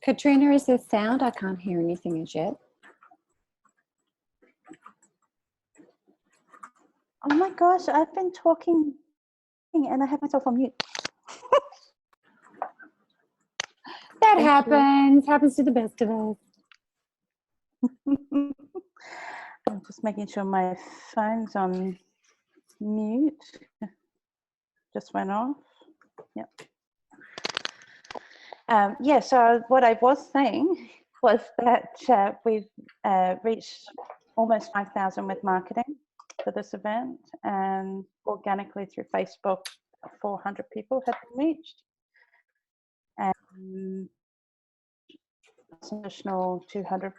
Katrina, is there sound? I can't hear anything as yet. Oh my gosh, I've been talking and I have myself on mute. That happens to the best of us. I'm just making sure my phone's on mute. Just went off. Yep. Yeah, so what I was saying was that we've reached almost 5,000 with marketing for this event, and organically through Facebook, 400 people have been reached. And an additional 200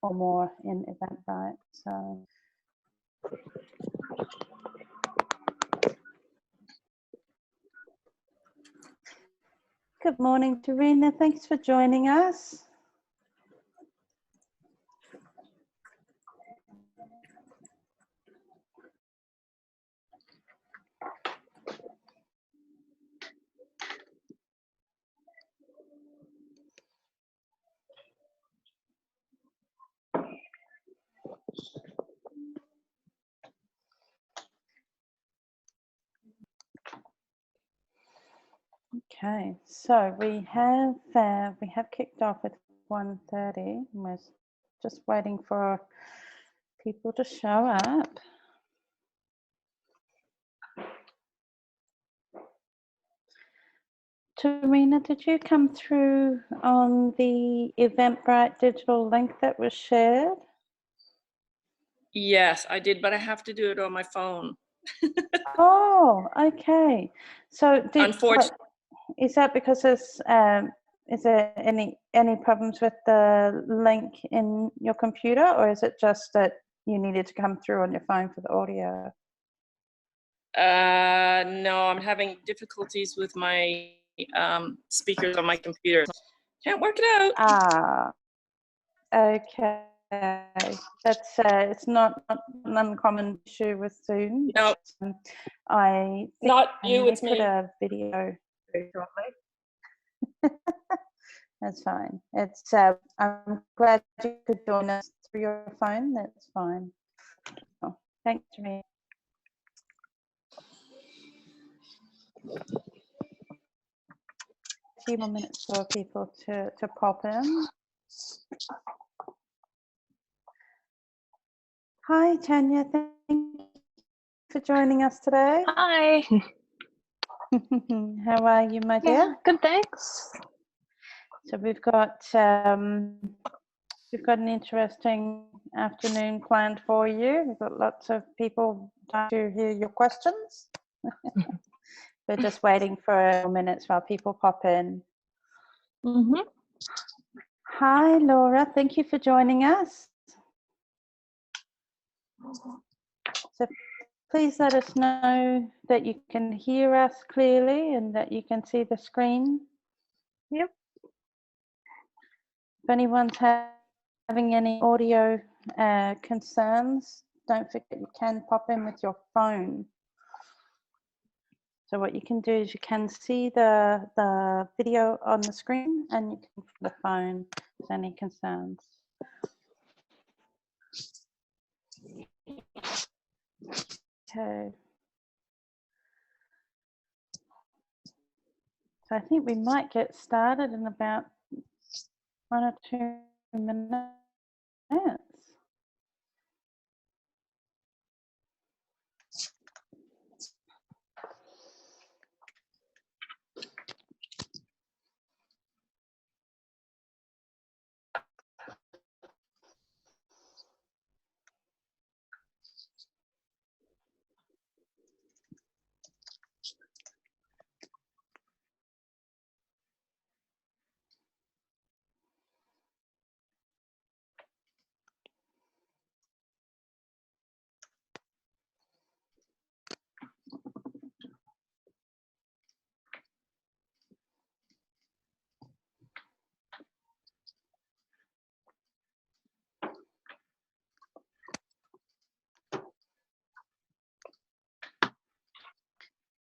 or more in Eventbrite. So good morning, Tarina. Thanks for joining us. Okay, so we have kicked off at 1:30. We're just waiting for people to show up. Tarina, did you come through on the Eventbrite digital link that was shared? Yes, I did, but I have to do it on my phone. Oh, okay. So Unfortunately, is that because there's is there any problems with the link in your computer, or is it just that you needed to come through on your phone for the audio? no, I'm having difficulties with my speakers on my computer. Can't work it out. Ah, okay. That's it's not an uncommon issue with Zoom. No, I think not you. I may It's put me. a video very shortly. That's fine. It's I'm glad you could join us through your phone. That's fine. Oh, thanks, me. A few more minutes for people to pop in. Hi, Tanya. Thank you for joining us today. Hi. How are you, my dear? Yeah, good, thanks. So we've got an interesting afternoon planned for you. We've got lots of people to hear your questions. We're just waiting for a few minutes while people pop in. Mm-hmm. Hi, Laura. Thank you for joining us. So please let us know that you can hear us clearly and that you can see the screen. Yep. If anyone's having any audio concerns, don't forget you can pop in with your phone. So what you can do is you can see the video on the screen, and you can put the phone with any concerns. Okay. So I think we might get started in about 1 or 2 minutes.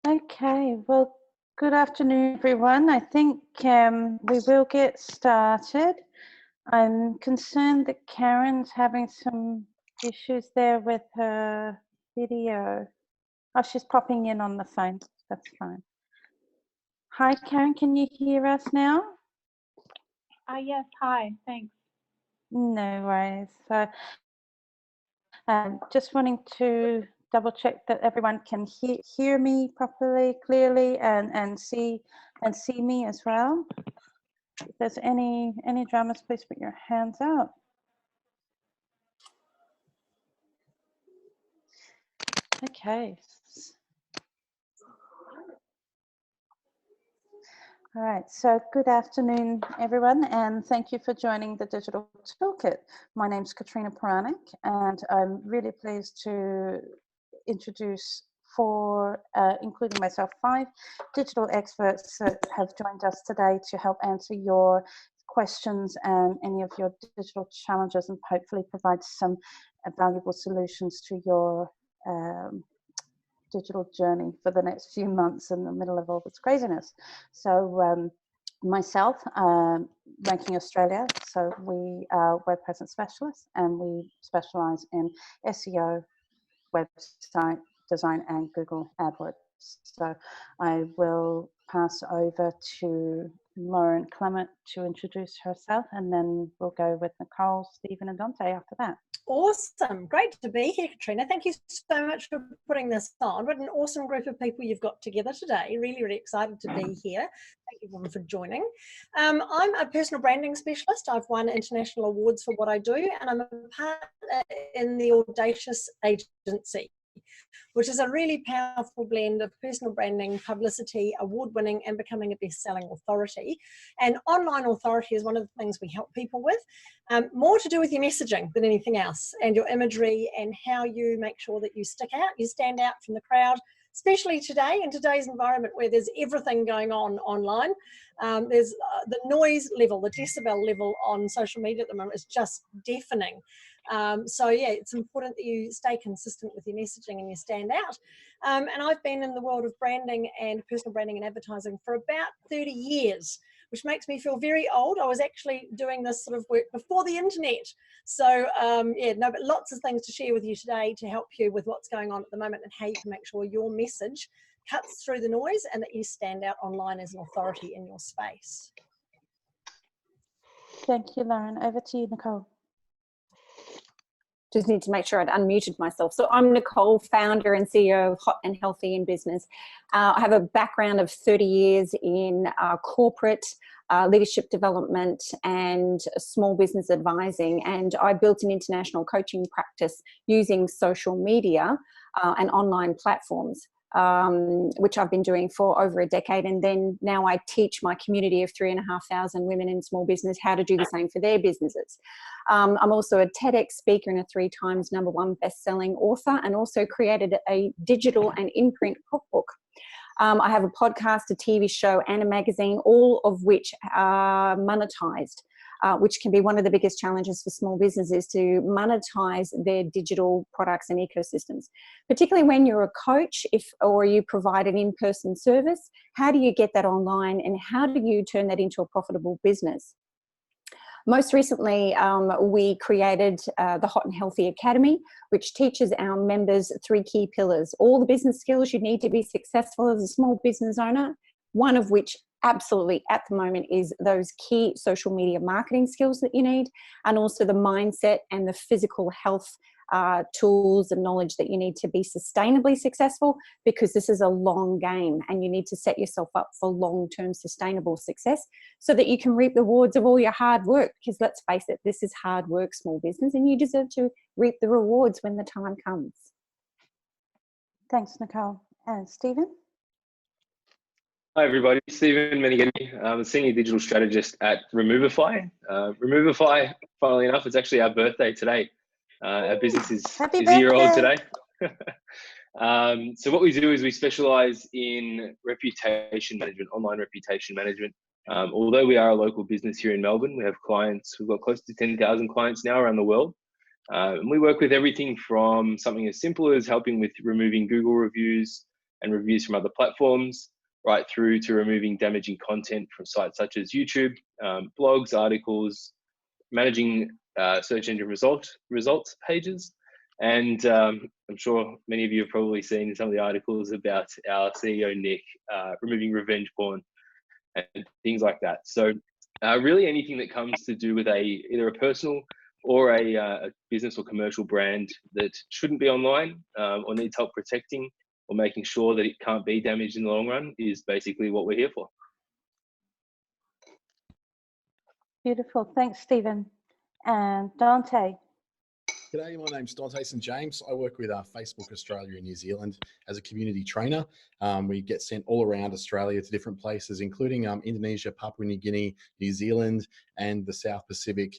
Okay, well, Good afternoon, everyone. I think we will get started. I'm concerned that Karen's having some issues there with her video. Oh, she's popping in on the phone. That's fine. Hi, Karen. Can you hear us now? Yes, hi, thanks. No worries. So, just wanting to double check that everyone can hear me properly, clearly, and see me as well. If there's any dramas, please put your hands up. Okay. All right, so good afternoon, everyone, and thank you for joining the Digital Toolkit. My name's Katrina Poranik, and I'm really pleased to introduce including myself, 5 digital experts that have joined us today to help answer your questions and any of your digital challenges, and hopefully provide some valuable solutions to your digital journey for the next few months in the middle of all this craziness. So myself, Ranking Australia, so we are web presence specialists, and we specialize in SEO, website design, and Google AdWords. So I will pass over to Lauren Clemett to introduce herself, and then we'll go with Nicole, Stephen, and Dante after that. Awesome. Great to be here, Katrina. Thank you so much for putting this on. What an awesome group of people you've got together today. Really, really excited to be here. Thank you everyone for joining. I'm a personal branding specialist. I've won international awards for what I do, and I'm a partner in the Audacious Agency, which is a really powerful blend of personal branding, publicity, award-winning, and becoming a best-selling authority. And online authority is one of the things we help people with. More to do with your messaging than anything else, and your imagery, and how you make sure that you stick out, you stand out from the crowd, especially today, in today's environment where there's everything going on online. There's the noise level, the decibel level on social media at the moment is just deafening. So yeah, it's important that you stay consistent with your messaging and you stand out. And I've been in the world of branding and personal branding and advertising for about 30 years, which makes me feel very old. I was actually doing this sort of work before the internet. So yeah, no, but lots of things to share with you today to help you with what's going on at the moment and how you can make sure your message cuts through the noise and that you stand out online as an authority in your space. Thank you, Lauren. Over to you, Nicole. Just need to make sure I'd unmuted myself. So I'm Nicole, founder and CEO of Hot and Healthy in Business. I have a background of 30 years in corporate leadership development and small business advising. And I built an international coaching practice using social media and online platforms, which I've been doing for over a decade. And then now I teach my community of 3,500 women in small business how to do the same for their businesses. I'm also a TEDx speaker and a 3 times #1 best-selling author, and also created a digital and in-print cookbook. I have a podcast, a TV show, and a magazine, all of which are monetized, which can be one of the biggest challenges for small businesses, to monetize their digital products and ecosystems. Particularly when you're a coach, or you provide an in-person service, how do you get that online, and how do you turn that into a profitable business? Most recently, we created the Hot and Healthy Academy, which teaches our members 3 key pillars, all the business skills you need to be successful as a small business owner, one of which absolutely at the moment is those key social media marketing skills that you need, and also the mindset and the physical health tools and knowledge that you need to be sustainably successful, because this is a long game and you need to set yourself up for long-term sustainable success so that you can reap the rewards of all your hard work. Because let's face it, this is hard work, small business, and you deserve to reap the rewards when the time comes. Thanks, Nicole. And Stephen? Hi everybody, Stephen Menighetti. I'm a senior digital strategist at Removify. Removify, funnily enough, it's actually our birthday today. Our business is a year old today. So what we do is we specialize in reputation management, online reputation management. Although we are a local business here in Melbourne, we have clients, we've got close to 10,000 clients now around the world. And we work with everything from something as simple as helping with removing Google reviews and reviews from other platforms, right through to removing damaging content from sites such as YouTube, blogs, articles, managing search engine results pages. And I'm sure many of you have probably seen some of the articles about our CEO, Nick, removing revenge porn and things like that. So really anything that comes to do with either a personal or a business or commercial brand that shouldn't be online or needs help protecting or making sure that it can't be damaged in the long run is basically what we're here for. Beautiful. Thanks, Stephen. And Dante. G'day, my name's Dante St. James. I work with Facebook Australia and New Zealand as a community trainer. We get sent all around Australia to different places, including Indonesia, Papua New Guinea, New Zealand, and the South Pacific,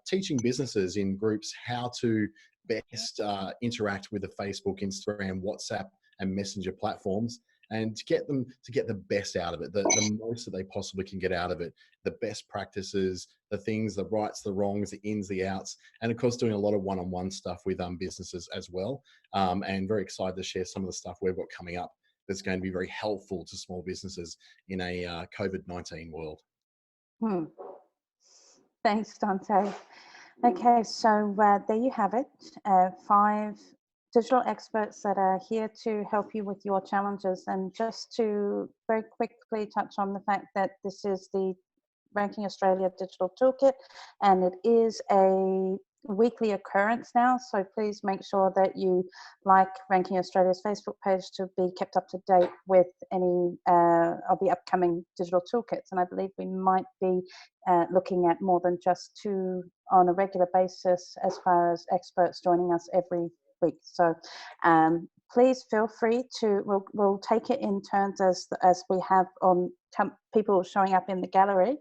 teaching businesses in groups how to best interact with the Facebook, Instagram, WhatsApp, and Messenger platforms, and to get them to get the best out of it, the most that they possibly can get out of it, the best practices, the things, the rights, the wrongs, the ins, the outs, and of course doing a lot of one-on-one stuff with businesses as well. And very excited to share some of the stuff we've got coming up that's going to be very helpful to small businesses in a COVID-19 world. Thanks, Dante. Okay, so there you have it. 5 digital experts that are here to help you with your challenges. And just to very quickly touch on the fact that this is the Ranking Australia Digital Toolkit, and it is a weekly occurrence now. So please make sure that you like Ranking Australia's Facebook page to be kept up to date with any of the upcoming digital toolkits. And I believe we might be looking at more than just 2 on a regular basis as far as experts joining us every week. So please feel free to, we'll take it in turns as we have on people showing up in the gallery.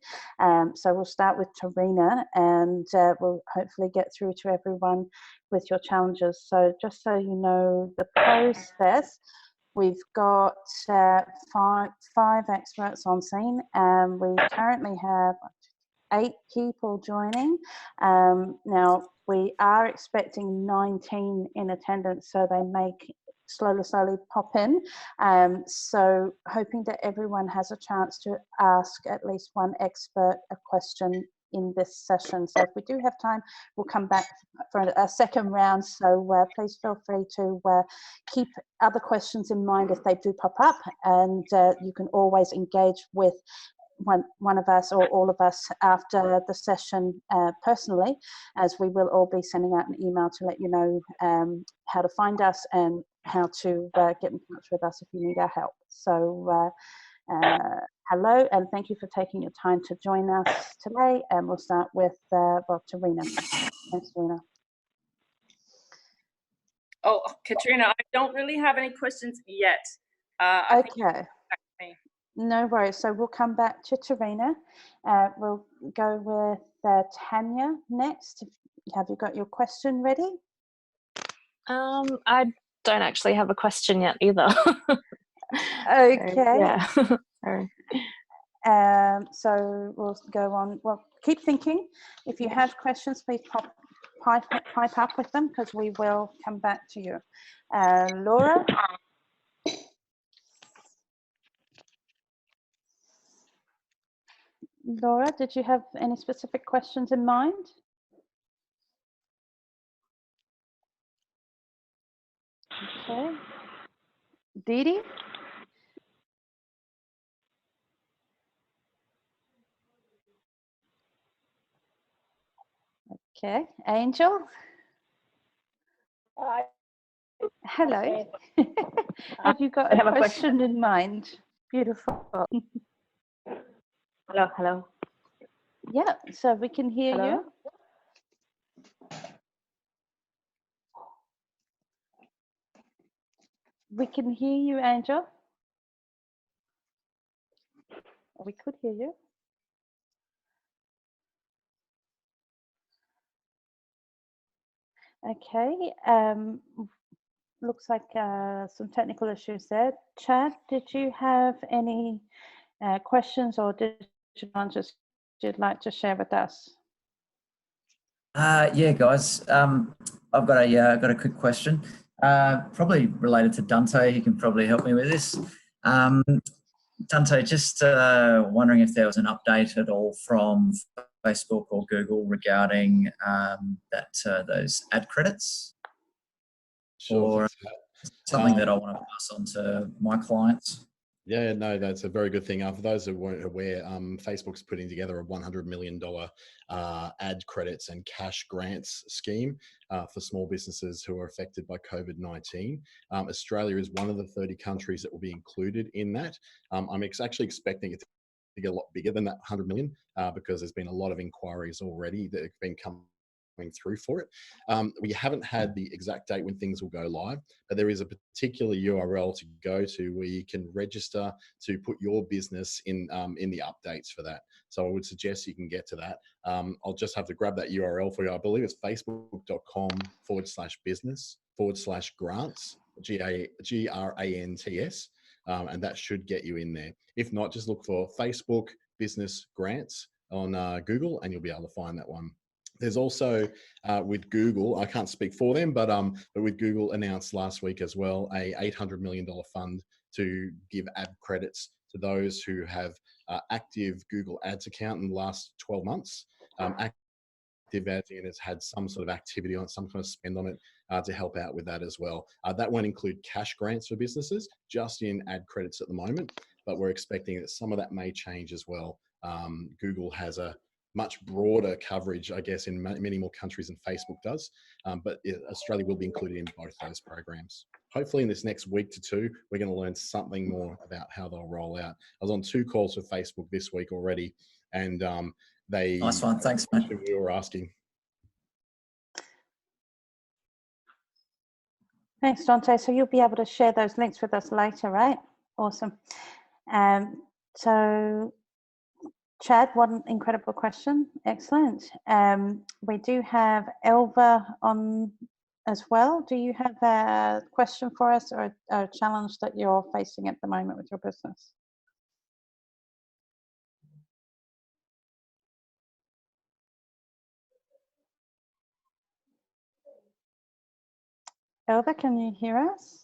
So we'll start with Tarina, and we'll hopefully get through to everyone with your challenges. So just so you know the process, we've got 5 experts on scene, and we currently have 8 people joining. Now we are expecting 19 in attendance, so they may slowly pop in. So hoping that everyone has a chance to ask at least one expert a question in this session. So if we do have time, we'll come back for a second round. So please feel free to keep other questions in mind if they do pop up, and you can always engage with one of us or all of us after the session personally, as we will all be sending out an email to let you know how to find us and how to get in touch with us if you need our help. So hello, and thank you for taking your time to join us today. And we'll start with Tarina. Thanks, Tarina. Oh, Katrina, I don't really have any questions yet. Okay. No worries. So we'll come back to Tarina. We'll go with Tanya next. Have you got your question ready? I don't actually have a question yet either. Okay. Yeah. So we'll go on. Well, keep thinking. If you have questions, please pipe up with them, because we will come back to you. Laura? Laura, did you have any specific questions in mind? Okay. Dee Dee? Okay. Angel? Hello. Have you got a question in mind? Beautiful. Hello. Yeah, so we can hear you. We can hear you, Angel. We could hear you. Okay. Looks like some technical issues there. Chad, did you have any questions or challenges you'd like to share with us? Yeah, guys. I've got a quick question. Probably related to Dante. He can probably help me with this. Dante, just wondering if there was an update at all from Facebook or Google regarding those ad credits, Sure. or something that I want to pass on to my clients. Yeah, no, that's a very good thing. For those who weren't aware, Facebook's putting together a $100 million ad credits and cash grants scheme for small businesses who are affected by COVID-19. Australia is one of the 30 countries that will be included in that. I'm actually expecting it to get a lot bigger than that 100 million because there's been a lot of inquiries already that have been coming through for it. We haven't had the exact date when things will go live, but there is a particular URL to go to where you can register to put your business in the updates for that. So I would suggest you can get to that. I'll just have to grab that URL for you. I believe it's facebook.com/business/grants, GRANTS, and that should get you in there. If not, just look for Facebook Business Grants on Google and you'll be able to find that one. There's also with Google, I can't speak for them, but with Google announced last week as well, a $800 million fund to give ad credits to those who have active Google Ads account in the last 12 months. Active Ads and has had some sort of activity on it, some kind of spend on it to help out with that as well. That won't include cash grants for businesses, just in ad credits at the moment, but we're expecting that some of that may change as well. Google has a much broader coverage, I guess, in many more countries than Facebook does. But Australia will be included in both those programs. Hopefully in this next week to two, we're going to learn something more about how they'll roll out. I was on 2 calls with Facebook this week already, and they... Nice one, thanks, mate. We were asking. Thanks, Dante. So you'll be able to share those links with us later, right? Awesome. So Chad, what an incredible question. Excellent. We do have Elva on as well. Do you have a question for us or a challenge that you're facing at the moment with your business? Elva, can you hear us?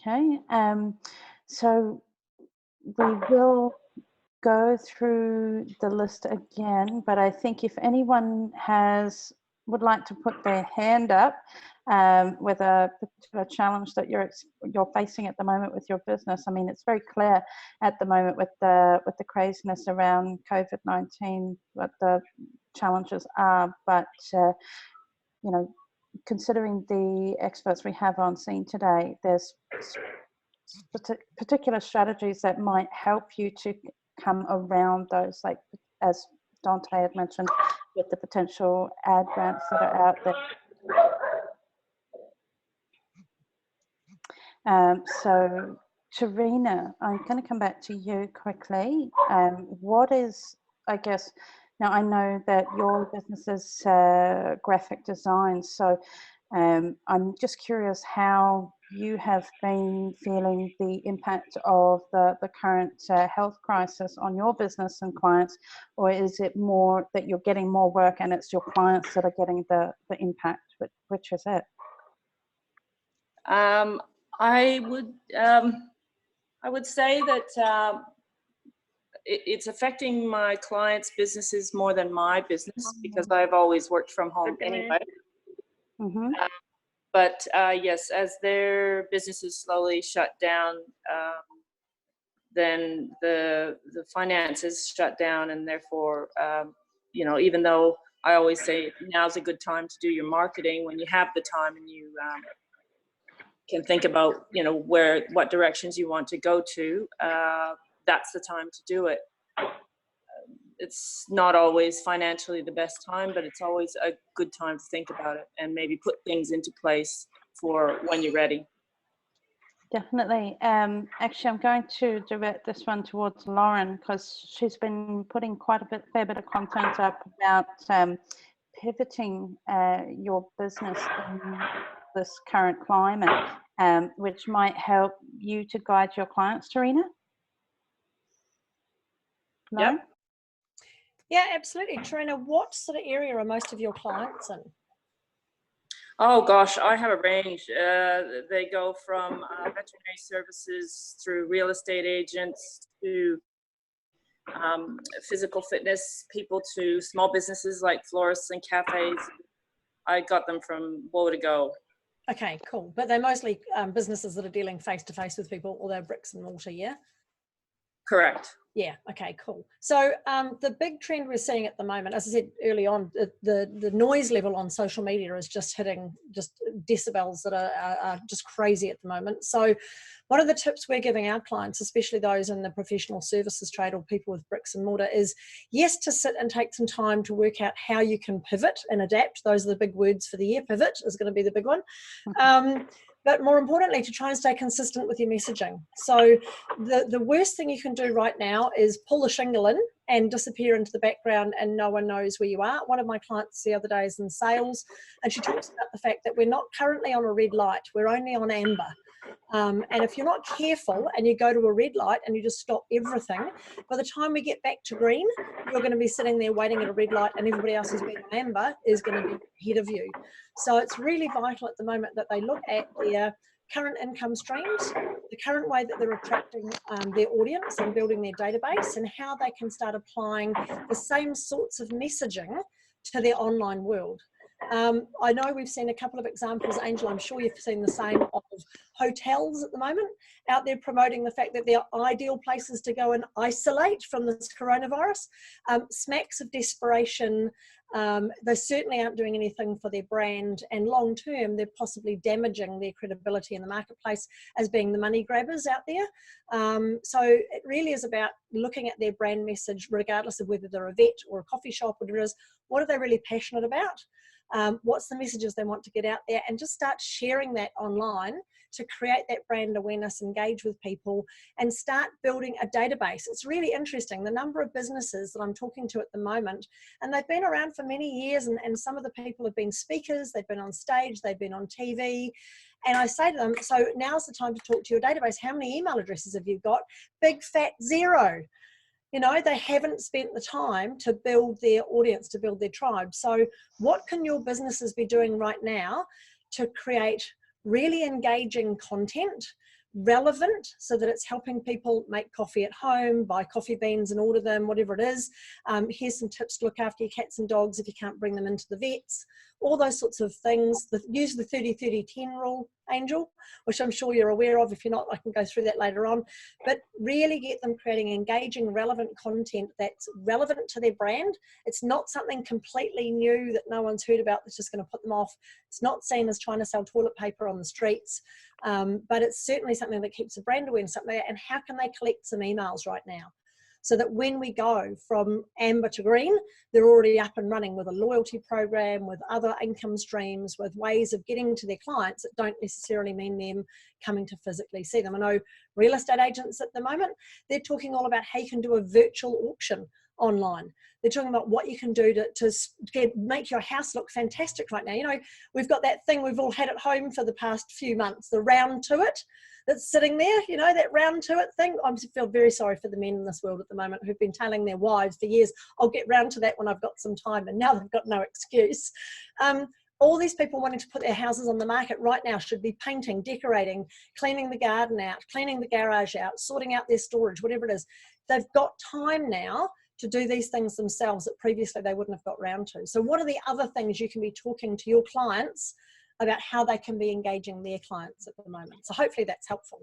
Okay, so we will go through the list again, but I think if anyone would like to put their hand up with a particular challenge that you're facing at the moment with your business. I mean, it's very clear at the moment with the craziness around COVID-19 what the challenges are, but you know, considering the experts we have on scene today, there's particular strategies that might help you to come around those, like as Dante had mentioned, with the potential ad grants that are out there. So Tarina, I'm going to come back to you quickly. What is, I guess, now I know that your business is graphic design, so I'm just curious how you have been feeling the impact of the current health crisis on your business and clients, or is it more that you're getting more work and it's your clients that are getting the impact? Which is it? I would say that it's affecting my clients' businesses more than my business because I've always worked from home anyway. Mm-hmm. But yes, as their businesses slowly shut down, then the finances shut down, and therefore, you know, even though I always say now's a good time to do your marketing when you have the time and you can think about, you know, what directions you want to go to, that's the time to do it. It's not always financially the best time, but it's always a good time to think about it and maybe put things into place for when you're ready. Definitely. Actually, I'm going to direct this one towards Lauren because she's been putting quite a fair bit of content up about pivoting your business in this current climate, which might help you to guide your clients, Tarina. Lauren? Yep. Yeah, absolutely. Tarina, what sort of area are most of your clients in? Oh gosh, I have a range. They go from veterinary services through real estate agents to physical fitness people to small businesses like florists and cafes. I got them from woe to go. Okay, cool. But they're mostly businesses that are dealing face to face with people, although bricks and mortar, yeah? Correct. Yeah, okay, cool. So the big trend we're seeing at the moment, as I said early on, the noise level on social media is just hitting just decibels that are just crazy at the moment. So one of the tips we're giving our clients, especially those in the professional services trade or people with bricks and mortar, is yes, to sit and take some time to work out how you can pivot and adapt. Those are the big words for the year. Pivot is going to be the big one. But more importantly, to try and stay consistent with your messaging. So the worst thing you can do right now is pull a shingle in and disappear into the background and no one knows where you are. One of my clients the other day is in sales, and she talks about the fact that we're not currently on a red light, we're only on amber. And if you're not careful and you go to a red light and you just stop everything, by the time we get back to green, you're going to be sitting there waiting at a red light and everybody else who's been on amber is going to be ahead of you. So it's really vital at the moment that they look at their current income streams, the current way that they're attracting their audience and building their database, and how they can start applying the same sorts of messaging to their online world. I know we've seen a couple of examples, Angel, I'm sure you've seen the same, of hotels at the moment out there promoting the fact that they're ideal places to go and isolate from this coronavirus. Smacks of desperation. They certainly aren't doing anything for their brand, and long term they're possibly damaging their credibility in the marketplace as being the money grabbers out there. So it really is about looking at their brand message, regardless of whether they're a vet or a coffee shop, whatever it is. What are they really passionate about? What's the messages they want to get out there, and just start sharing that online to create that brand awareness, engage with people, and start building a database. It's really interesting, the number of businesses that I'm talking to at the moment, and they've been around for many years, and some of the people have been speakers, they've been on stage, they've been on TV, and I say to them, so now's the time to talk to your database. How many email addresses have you got? Big fat zero. You know, they haven't spent the time to build their audience, to build their tribe. So what can your businesses be doing right now to create really engaging content, relevant, so that it's helping people make coffee at home, buy coffee beans and order them, whatever it is. Here's some tips to look after your cats and dogs if you can't bring them into the vets, all those sorts of things. Use the 30-30-10 rule, Angel, which I'm sure you're aware of. If you're not, I can go through that later on. But really get them creating engaging, relevant content that's relevant to their brand. It's not something completely new that no one's heard about that's just going to put them off. It's not seen as trying to sell toilet paper on the streets, but it's certainly something that keeps the brand awareness up there. And how can they collect some emails right now, so that when we go from amber to green, they're already up and running with a loyalty program, with other income streams, with ways of getting to their clients that don't necessarily mean them coming to physically see them. I know real estate agents at the moment, they're talking all about how you can do a virtual auction online. They're talking about what you can do to make your house look fantastic right now. You know, we've got that thing we've all had at home for the past few months, the round to it that's sitting there, you know, that round to it thing. I feel very sorry for the men in this world at the moment who've been telling their wives for years, I'll get round to that when I've got some time, and now they've got no excuse. All these people wanting to put their houses on the market right now should be painting, decorating, cleaning the garden out, cleaning the garage out, sorting out their storage, whatever it is. They've got time now to do these things themselves that previously they wouldn't have got round to. So what are the other things you can be talking to your clients about how they can be engaging their clients at the moment? So hopefully that's helpful.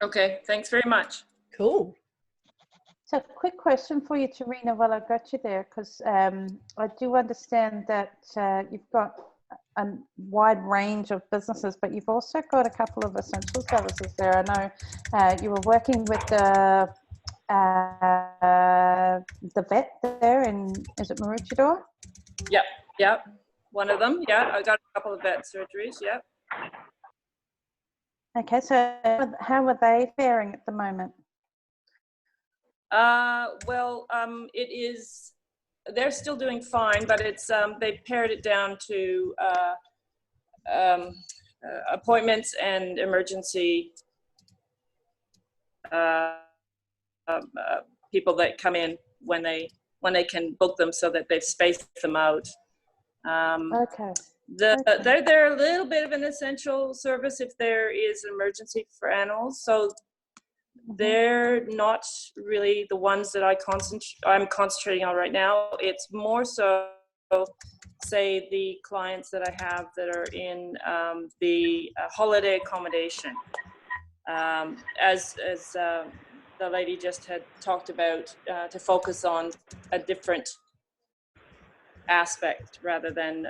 Okay, thanks very much. Cool. So quick question for you, Tarina, while I've got you there, because I do understand that you've got a wide range of businesses, but you've also got a couple of essential services there. I know you were working with the vet there in, is it Maroochydore? Yep. One of them, yeah. I got a couple of vet surgeries, yep. Okay, so how are they faring at the moment? It is, they're still doing fine, but it's, they pared it down to appointments and emergency people that come in when they can book them, so that they've spaced them out. Okay. They're a little bit of an essential service if there is an emergency for animals. So they're not really the ones that I'm concentrating on right now. It's more so, say, the clients that I have that are in the holiday accommodation. As the lady just had talked about, to focus on a different aspect rather than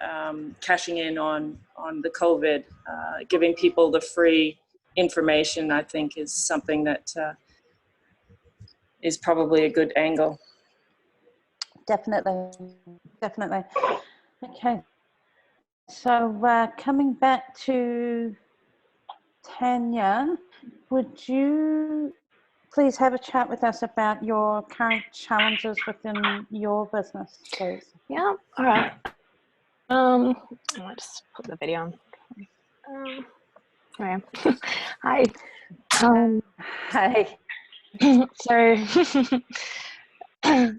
cashing in on the COVID. Giving people the free information, I think, is something that is probably a good angle. Definitely. Okay. So coming back to Tanya, would you please have a chat with us about your current challenges within your business, please? Yeah, all right. I'll just put the video on. Okay. Hi. Hey. So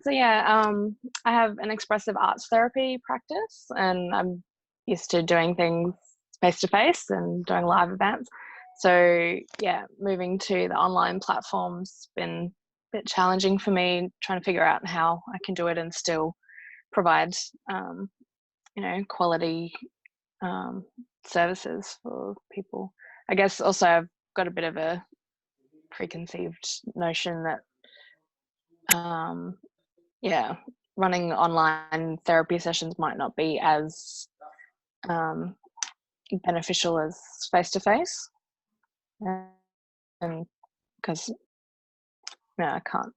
yeah, I have an expressive arts therapy practice, and I'm used to doing things face to face and doing live events. So yeah, moving to the online platform's been a bit challenging for me, trying to figure out how I can do it and still provide, quality services for people. I guess also I've got a bit of a preconceived notion that running online therapy sessions might not be as beneficial as face-to-face, and because I can't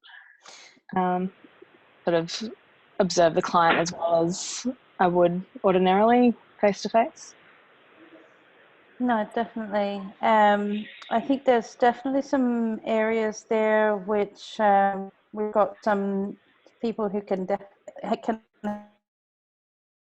sort of observe the client as well as I would ordinarily face-to-face. No, definitely. I think there's definitely some areas there which we've got some people who can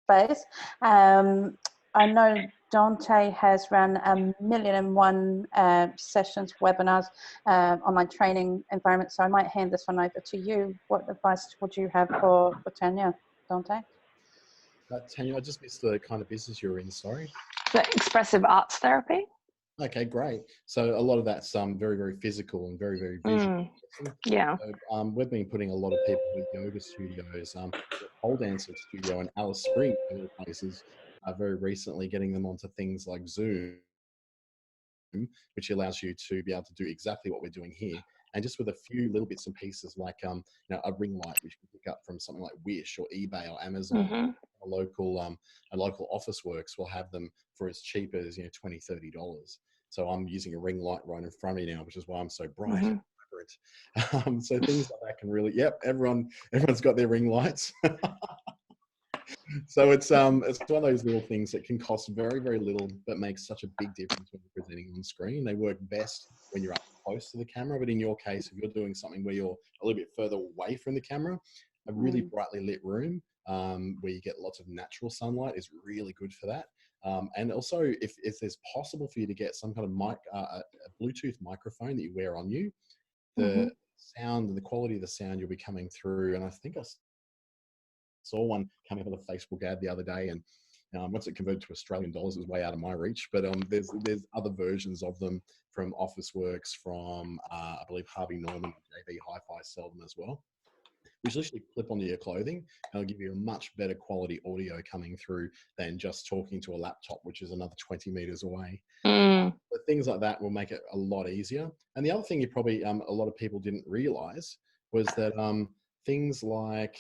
space. I know Dante has run 1,000,001 sessions, webinars, online training environment. So I might hand this one over to you. What advice would you have for Tanya, Dante? Tanya, I just missed the kind of business you're in, sorry. The expressive arts therapy. Okay, great. So a lot of that's very, very physical and very, very visual. Yeah. So, we've been putting a lot of people with yoga studios, pole dancing studio and Alice Springs, other places, very recently getting them onto things like Zoom, which allows you to be able to do exactly what we're doing here. And just with a few little bits and pieces like a ring light, which you can pick up from something like Wish or eBay or Amazon. A local office works will have them for as cheap as $20, $30. So I'm using a ring light right in front of me now, which is why I'm so bright and vibrant. So things like that can really, everyone's got their ring lights. So it's one of those little things that can cost very, very little, but makes such a big difference when you're presenting on screen. They work best when you're up close to the camera, but in your case, if you're doing something where you're a little bit further away from the camera, a really brightly lit room where you get lots of natural sunlight is really good for that. And also, if it's possible for you to get some kind of a Bluetooth microphone that you wear on you, the sound and the quality of the sound you'll be coming through. And I think I saw one coming up on the Facebook ad the other day, and once it converted to Australian dollars, it was way out of my reach. But there's other versions of them from Officeworks, from I believe Harvey Norman, JB Hi-Fi sell them as well, which literally clip onto your clothing, and it'll give you a much better quality audio coming through than just talking to a laptop, which is another 20 meters away. But things like that will make it a lot easier. And the other thing you probably a lot of people didn't realize was that things like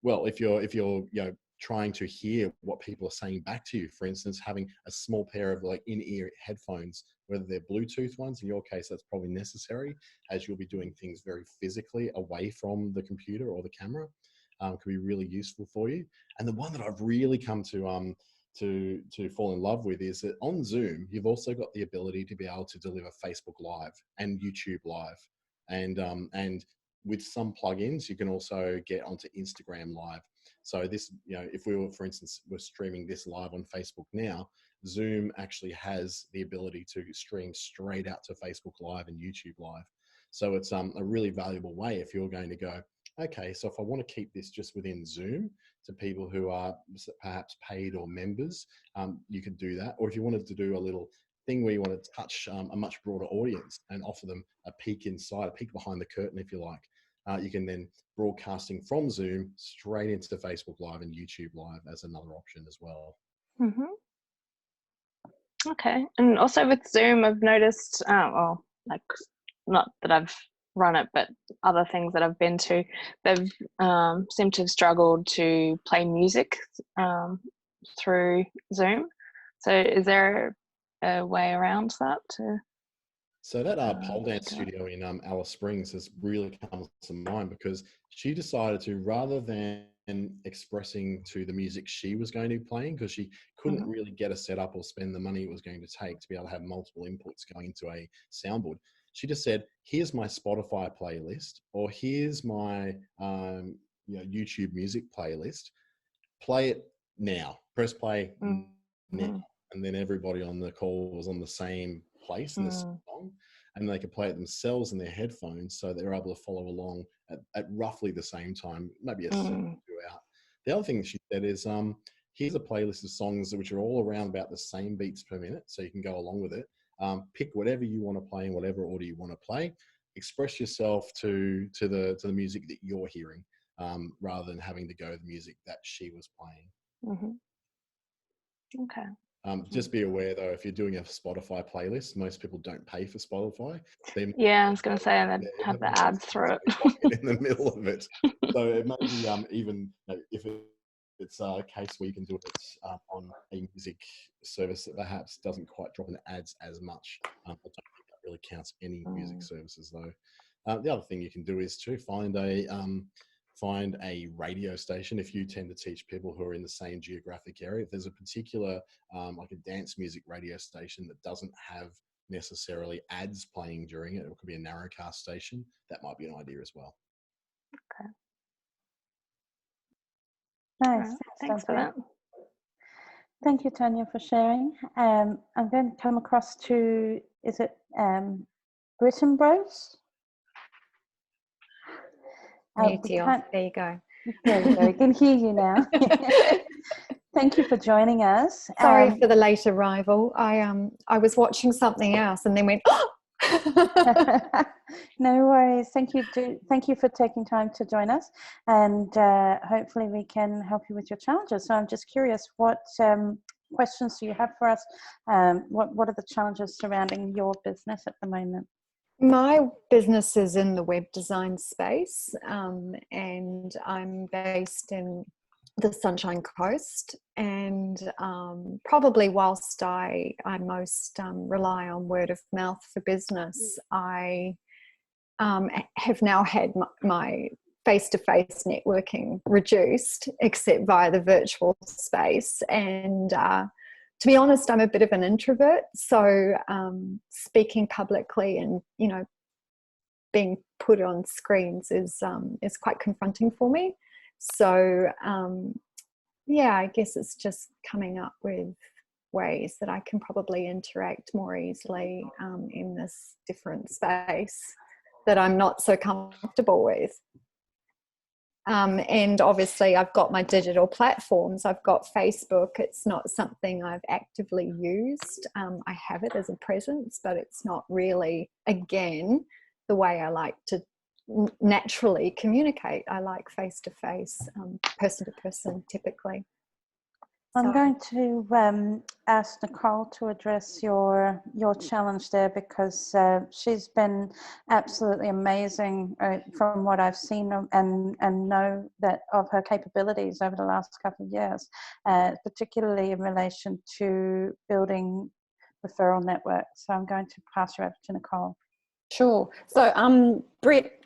if you're trying to hear what people are saying back to you, for instance, having a small pair of like in-ear headphones, whether they're Bluetooth ones, in your case that's probably necessary, as you'll be doing things very physically away from the computer or the camera, can be really useful for you. And the one that I've really come to fall in love with is that on Zoom you've also got the ability to be able to deliver Facebook Live and YouTube Live, and with some plugins you can also get onto Instagram Live. So this, if we were, for instance, we're streaming this live on Facebook now, Zoom actually has the ability to stream straight out to Facebook Live and YouTube Live. So it's a really valuable way if you're going to go, okay, so if I want to keep this just within Zoom to people who are perhaps paid or members, you could do that. Or if you wanted to do a little thing where you want to touch a much broader audience and offer them a peek inside, a peek behind the curtain, if you like, you can then broadcasting from Zoom straight into Facebook Live and YouTube Live as another option as well. Mm-hmm. Okay, and also with Zoom, I've noticed, well, like, not that I've run it, but other things that I've been to, they've seemed to have struggled to play music through Zoom. So is there a way around that? So that pole dance studio in Alice Springs has really come to mind, because she decided to, rather than expressing to the music she was going to be playing, because she couldn't really get a setup or spend the money it was going to take to be able to have multiple inputs going into a soundboard, she just said, here's my Spotify playlist, or here's my YouTube music playlist, play it now, press play now. And then everybody on the call was on the same place in the song, and they could play it themselves in their headphones, so they're able to follow along at roughly the same time, maybe a second or two out. The other thing that she said is, here's a playlist of songs which are all around about the same beats per minute, so you can go along with it. Pick whatever you want to play in whatever order you want to play. Express yourself to the music that you're hearing, rather than having to go to the music that she was playing. Okay. Just be aware though, if you're doing a Spotify playlist, most people don't pay for Spotify. Yeah, I was going to say, and they'd have the ads through it. In the middle of it. So it may be even if it's a case where you can do it on a music service that perhaps doesn't quite drop in ads as much. I don't think that really counts any music services though. The other thing you can do is to find a radio station. If you tend to teach people who are in the same geographic area, if there's a particular like a dance music radio station that doesn't have necessarily ads playing during it, it could be a narrowcast station, that might be an idea as well. Okay. Nice. Right, thanks for that. Thank you, Tanya, for sharing. I'm going to come across to, is it Britain Bros? There you go. There you go. We can hear you now. Thank you for joining us. Sorry for the late arrival. I was watching something else and then went, oh! No worries. Thank you for taking time to join us, and hopefully we can help you with your challenges. So I'm just curious, what questions do you have for us? What are the challenges surrounding your business at the moment? My business is in the web design space, and I'm based in the Sunshine Coast, and probably whilst I most rely on word of mouth for business, I have now had my face-to-face networking reduced, except via the virtual space. And to be honest, I'm a bit of an introvert, so speaking publicly and being put on screens is quite confronting for me. So yeah, I guess it's just coming up with ways that I can probably interact more easily in this different space that I'm not so comfortable with. And obviously I've got my digital platforms. I've got Facebook. It's not something I've actively used. I have it as a presence, but it's not really, again, the way I like to naturally communicate. I like face-to-face, person-to-person typically. I'm going to ask Nicole to address your challenge there, because she's been absolutely amazing from what I've seen and know that of her capabilities over the last couple of years, particularly in relation to building referral networks. So I'm going to pass you over to Nicole. Sure. So, Britt,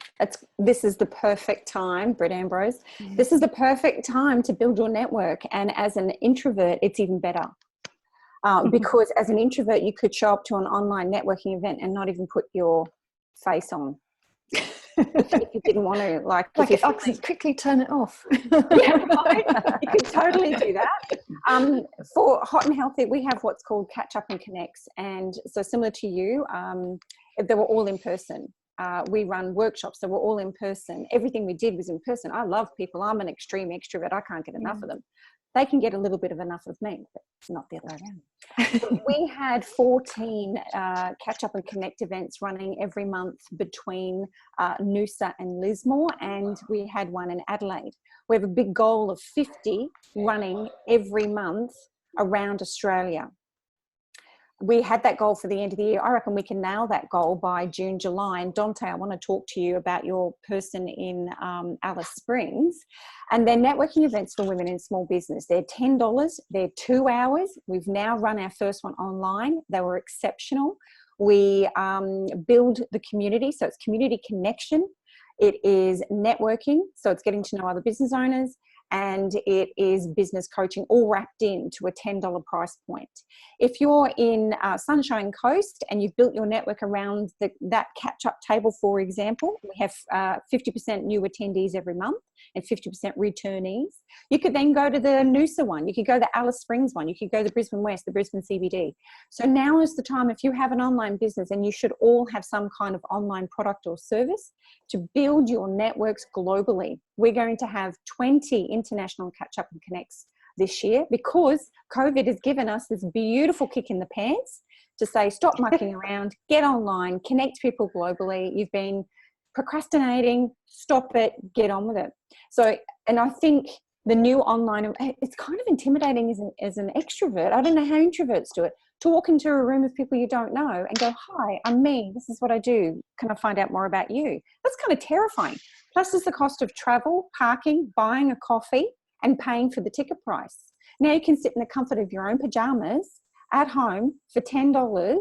this is the perfect time, Britt Ambrose, this is the perfect time to build your network. And as an introvert, it's even better. Because as an introvert, you could show up to an online networking event and not even put your face on. If you didn't want to, like quickly turn it off. Yeah, right. You could totally do that. For Hot and Healthy, we have what's called Catch Up and Connects. And so similar to you, they were all in person. we run workshops, so we're all in person. Everything we did was in person. I love people. I'm an extreme extrovert. I can't get enough of them. They can get a little bit of enough of me, but it's not the other way around. We had 14 catch up and connect events running every month between Noosa and Lismore, and we had one in Adelaide. We have a big goal of 50 running every month around Australia. We had that goal for the end of the year. I reckon we can nail that goal by June, July. And Dante, I want to talk to you about your person in Alice Springs and their networking events for women in small business. They're $10. They're 2 hours. We've now run our first one online. They were exceptional. We build the community. So it's community connection. It is networking. So it's getting to know other business owners. And it is business coaching, all wrapped into a $10 price point. If you're in Sunshine Coast and you've built your network around that catch-up table, for example, we have 50% new attendees every month and 50% returnees. You could then go to the Noosa one. You could go to the Alice Springs one. You could go to the Brisbane West, the Brisbane CBD. So now is the time, if you have an online business, and you should all have some kind of online product or service, to build your networks globally. We're going to have 20 international catch-up and connects this year because COVID has given us this beautiful kick in the pants to say, stop mucking around, get online, connect people globally. You've been procrastinating, stop it, get on with it. So, and I think the new online, it's kind of intimidating as an extrovert. I don't know how introverts do it, to walk into a room of people you don't know and go, hi, I'm me, this is what I do, can I find out more about you? That's kind of terrifying. Plus there's the cost of travel, parking, buying a coffee and paying for the ticket price. Now you can sit in the comfort of your own pajamas at home for $10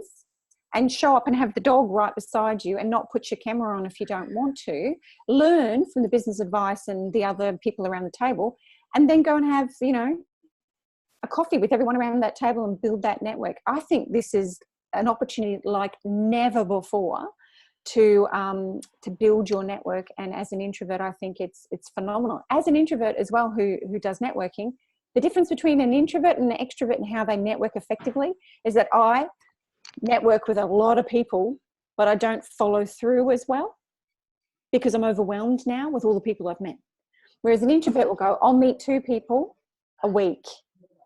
and show up and have the dog right beside you and not put your camera on if you don't want to, learn from the business advice and the other people around the table, and then go and have, you know, a coffee with everyone around that table and build that network. I think this is an opportunity like never before to build your network. And as an introvert, I think it's phenomenal. As an introvert as well, who does networking, the difference between an introvert and an extrovert and how they network effectively is that I network with a lot of people, but I don't follow through as well because I'm overwhelmed now with all the people I've met. Whereas an introvert will go, I'll meet 2 people a week,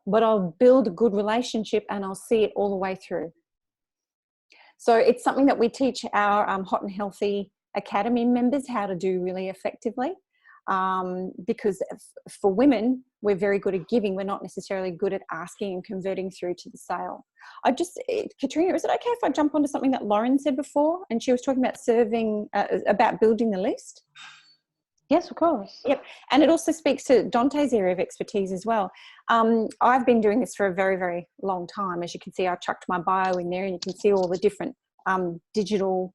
but I'll build a good relationship and I'll see it all the way through. So it's something that we teach our Hot and Healthy Academy members how to do really effectively. Because for women, we're very good at giving. We're not necessarily good at asking and converting through to the sale. Katrina, is it okay if I jump onto something that Lauren said before? And she was talking about about building the list. Yes, of course. Yep. And it also speaks to Dante's area of expertise as well. I've been doing this for a very, very long time. As you can see, I chucked my bio in there and you can see all the different digital,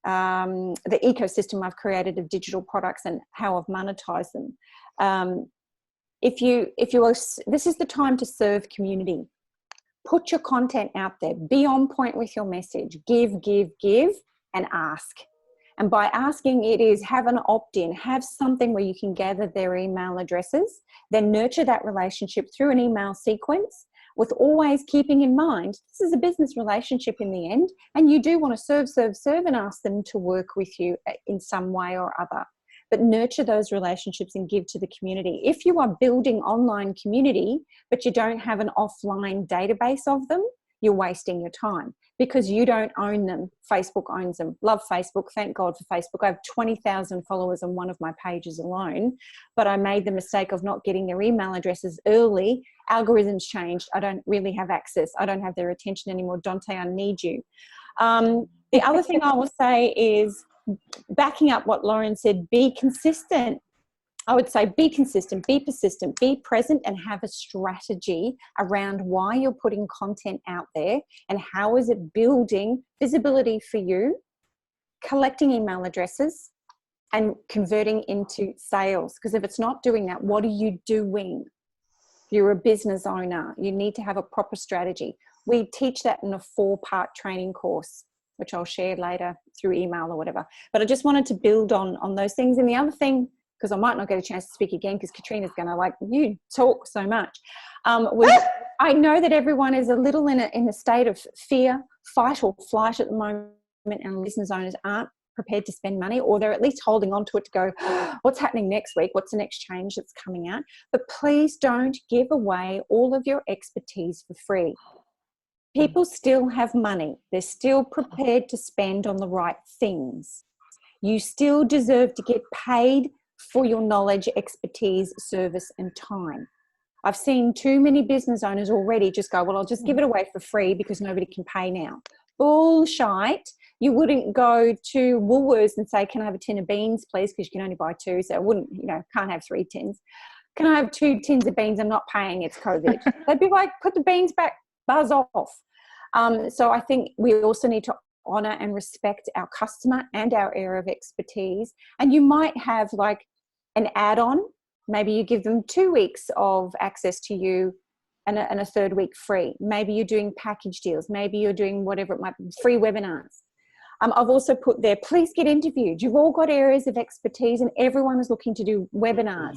the ecosystem I've created of digital products and how I've monetized them. This is the time to serve community. Put your content out there. Be on point with your message. Give, and ask. And by asking, it is have an opt-in, have something where you can gather their email addresses, then nurture that relationship through an email sequence with always keeping in mind, this is a business relationship in the end, and you do want to serve and ask them to work with you in some way or other. But nurture those relationships and give to the community. If you are building online community, but you don't have an offline database of them, you're wasting your time because you don't own them. Facebook owns them. Love Facebook. Thank God for Facebook. I have 20,000 followers on one of my pages alone, but I made the mistake of not getting their email addresses early. Algorithms changed. I don't really have access. I don't have their attention anymore. Dante, I need you. The other thing I will say is backing up what Lauren said, be consistent. I would say be consistent, be persistent, be present, and have a strategy around why you're putting content out there and how is it building visibility for you, collecting email addresses and converting into sales. Because if it's not doing that, what are you doing? You're a business owner. You need to have a proper strategy. We teach that in a 4-part training course, which I'll share later through email or whatever. But I just wanted to build on those things. And the other thing, because I might not get a chance to speak again because Katrina's going to you talk so much. I know that everyone is a little in a state of fear, fight or flight at the moment, and business owners aren't prepared to spend money, or they're at least holding on to it to go, what's happening next week? What's the next change that's coming out? But please don't give away all of your expertise for free. People still have money. They're still prepared to spend on the right things. You still deserve to get paid for your knowledge, expertise, service, and time. I've seen too many business owners already just go, well, I'll just give it away for free because nobody can pay now. Bullshit. You wouldn't go to Woolworths and say, can I have a tin of beans, please? Because you can only buy 2. So I wouldn't, can't have 3 tins. Can I have 2 tins of beans? I'm not paying. It's COVID. They'd be like, put the beans back, buzz off. So I think we also need to honour and respect our customer and our area of expertise. And you might have like an add-on. Maybe you give them 2 weeks of access to you and a 3rd week free. Maybe you're doing package deals. Maybe you're doing whatever it might be, free webinars. I've also put there, please get interviewed. You've all got areas of expertise and everyone is looking to do webinars,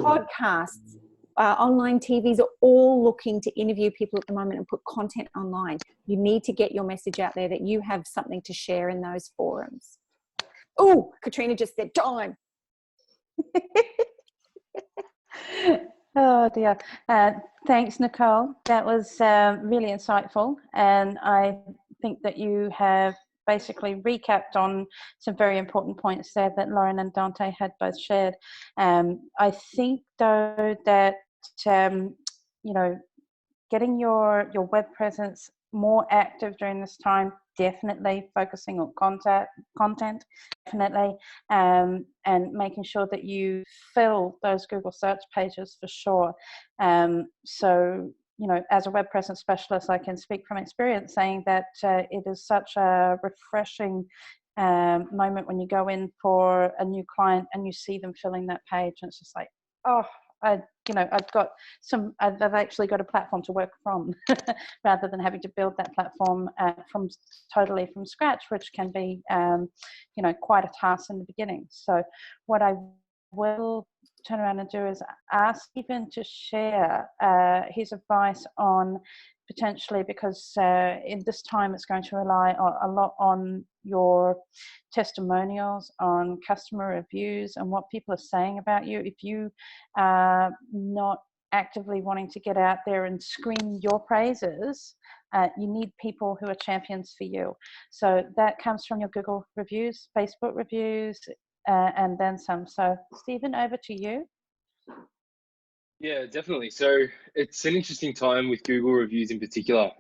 podcasts, online TVs are all looking to interview people at the moment and put content online. You need to get your message out there that you have something to share in those forums. Oh, Katrina just said time. Oh dear. Thanks, Nicole. That was really insightful. And I think that you have basically recapped on some very important points there that Lauren and Dante had both shared. I think though that, getting your web presence more active during this time, definitely focusing on content, definitely, and making sure that you fill those Google search pages for sure. So, as a web presence specialist, I can speak from experience saying that it is such a refreshing moment when you go in for a new client and you see them filling that page, and it's just like, oh, I've actually got a platform to work from rather than having to build that platform totally from scratch, which can be, quite a task in the beginning. So what I will turn around and do is ask Stephen to share his advice on potentially, because in this time it's going to rely a lot on your testimonials, on customer reviews and what people are saying about you. If you are not actively wanting to get out there and scream your praises, you need people who are champions for you. So that comes from your Google reviews, Facebook reviews, and then some. So Stephen, over to you. Yeah, definitely. So it's an interesting time with Google reviews in particular.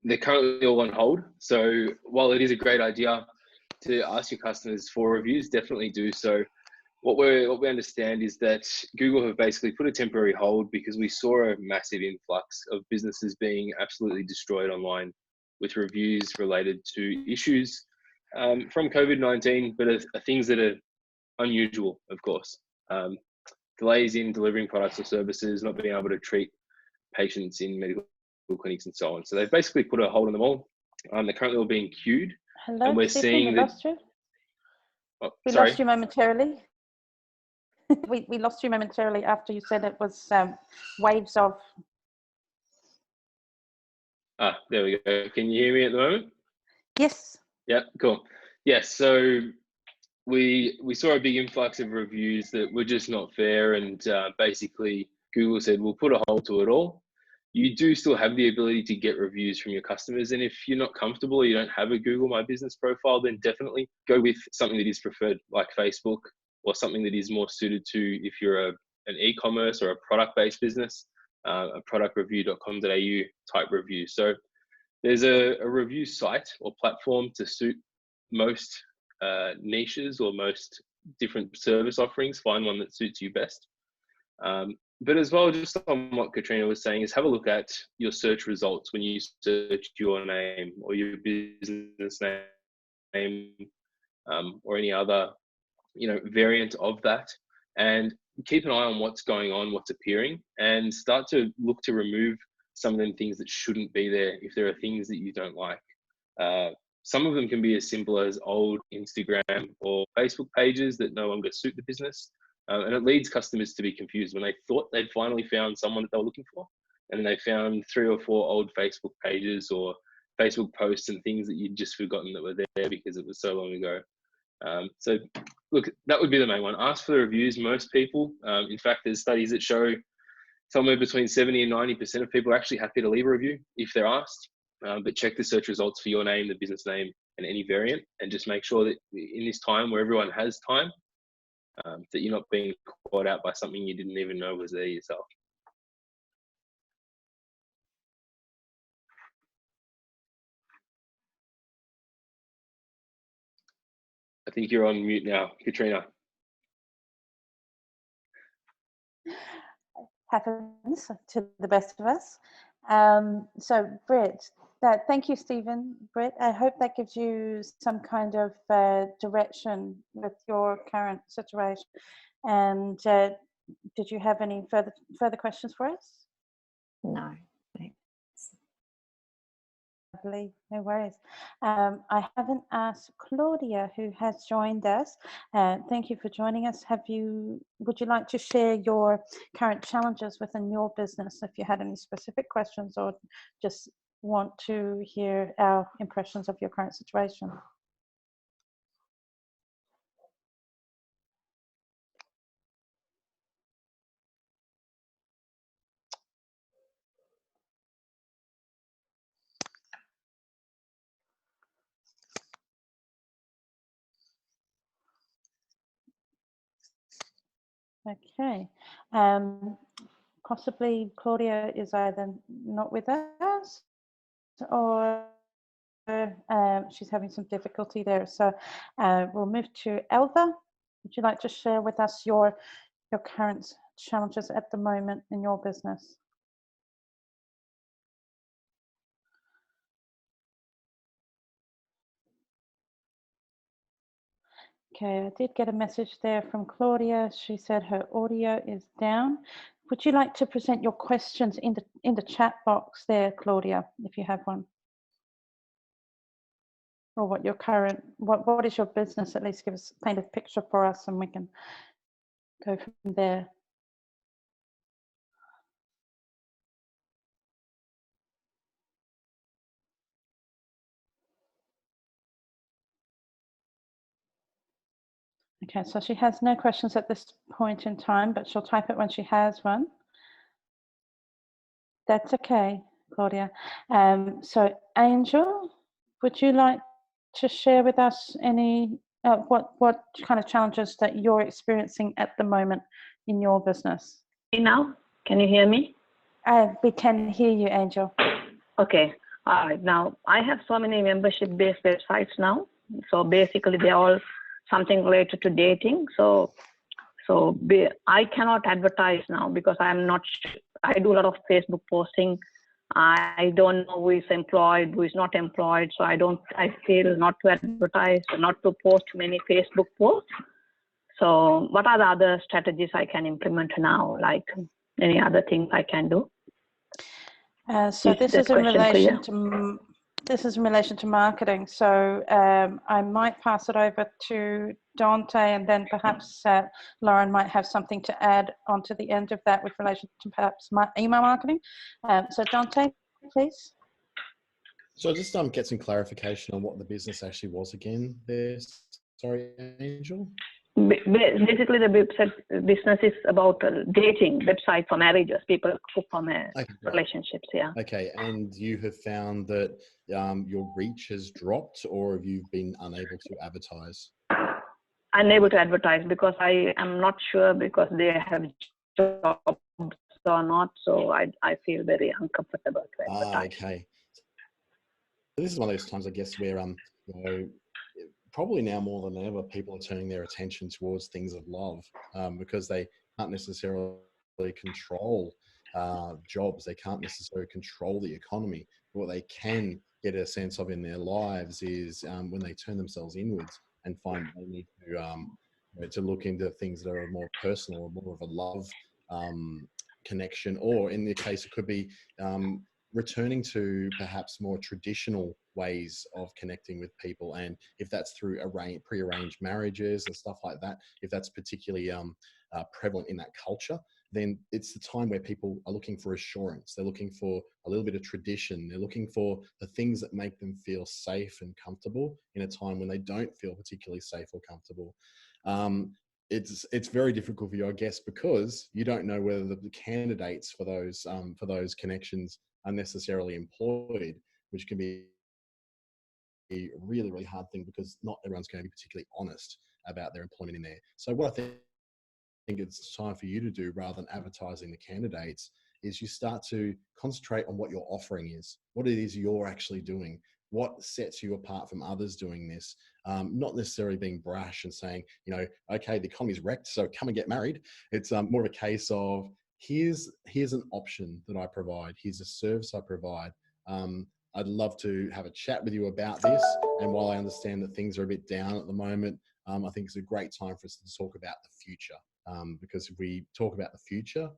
They're currently all on hold. So while it is a great idea to ask your customers for reviews, definitely do so. What we understand is that Google have basically put a temporary hold because we saw a massive influx of businesses being absolutely destroyed online with reviews related to issues from COVID-19, but are things that are unusual, of course. Delays in delivering products or services, not being able to treat patients in medical clinics and so on. So they've basically put a hold on them all. They're currently all being queued. Hello, and we're Stephen, seeing we that. lost you. Oh, We sorry. lost you momentarily. we lost you momentarily after you said it was waves of. There we go. Can you hear me at the moment? Yes. Yeah, cool. Yes, so we saw a big influx of reviews that were just not fair, and basically Google said we'll put a hold to it all. You do still have the ability to get reviews from your customers, and if you're not comfortable or you don't have a Google My Business profile, then definitely go with something that is preferred, like Facebook, or something that is more suited to if you're an e-commerce or a product-based business, a productreview.com.au type review. So there's a review site or platform to suit most niches or most different service offerings. Find one that suits you best. But as well, just on what Katrina was saying, is have a look at your search results when you search your name or your business name or any other variant of that, and keep an eye on what's going on, what's appearing, and start to look to remove some of them things that shouldn't be there if there are things that you don't like. Some of them can be as simple as old Instagram or Facebook pages that no longer suit the business. And it leads customers to be confused when they thought they'd finally found someone that they were looking for, and they found 3 or 4 old Facebook pages or Facebook posts and things that you'd just forgotten that were there because it was so long ago. So look, that would be the main one. Ask for the reviews. Most people, in fact, there's studies that show somewhere between 70 and 90% of people are actually happy to leave a review if they're asked. But check the search results for your name, the business name, and any variant, and just make sure that in this time where everyone has time, that you're not being caught out by something you didn't even know was there yourself. I think you're on mute now, Katrina. Happens to the best of us. So Britt, thank you, Stephen. Britt, I hope that gives you some kind of direction with your current situation. And did you have any further questions for us? No, thanks. Lovely, no worries. I haven't asked Claudia, who has joined us. Thank you for joining us. Would you like to share your current challenges within your business, if you had any specific questions, or just want to hear our impressions of your current situation? Okay. Possibly Claudia is either not with us or she's having some difficulty there. So we'll move to Elva. Would you like to share with us your current challenges at the moment in your business? Okay, I did get a message there from Claudia. She said her audio is down. Would you like to present your questions in the chat box there, Claudia, if you have one? Or what your current, what is your business? At least give us a kind of picture for us and we can go from there. Okay, so she has no questions at this point in time, but she'll type it when she has one. That's okay, Claudia. So Angel, would you like to share with us any, what kind of challenges that you're experiencing at the moment in your business? Now, can you hear me? We can hear you, Angel. Okay, all right. Now, I have so many membership-based websites now. So basically, they're all something related to dating. So I cannot advertise now because I'm not, I do a lot of Facebook posting. I don't know who is employed, who is not employed. So I feel not to advertise, not to post many Facebook posts. So what are the other strategies I can implement now? Like any other things I can do? So this is in relation to marketing. So I might pass it over to Dante, and then perhaps Lauren might have something to add onto the end of that with relation to perhaps email marketing. So Dante, please. So just get some clarification on what the business actually was again there. Sorry, Angel. Basically, the business is about dating website for marriages. People cook for relationships. Yeah. Okay, and you have found that your reach has dropped, or have you been unable to advertise? Unable to advertise because I am not sure because they have jobs or not. So I feel very uncomfortable to advertise. Okay. This is one of those times, I guess, where you know, probably now more than ever, people are turning their attention towards things of love because they can't necessarily control jobs. They can't necessarily control the economy. What they can get a sense of in their lives is when they turn themselves inwards and find they need to look into things that are more personal or more of a love connection, or in the case, it could be returning to perhaps more traditional ways of connecting with people. And if that's through pre-arranged marriages and stuff like that, if that's particularly prevalent in that culture, then it's the time where people are looking for assurance. They're looking for a little bit of tradition. They're looking for the things that make them feel safe and comfortable in a time when they don't feel particularly safe or comfortable. It's very difficult for you, I guess, because you don't know whether the candidates for those connections are necessarily employed, which can be a really, really hard thing because not everyone's going to be particularly honest about their employment in there. So what I think it's time for you to do, rather than advertising the candidates, is you start to concentrate on what your offering is, what it is you're actually doing, what sets you apart from others doing this. Not necessarily being brash and saying, you know, okay, the economy's wrecked, so come and get married. It's more of a case of here's an option that I provide. Here's a service I provide. I'd love to have a chat with you about this. And while I understand that things are a bit down at the moment, I think it's a great time for us to talk about the future. Because if we talk about the future,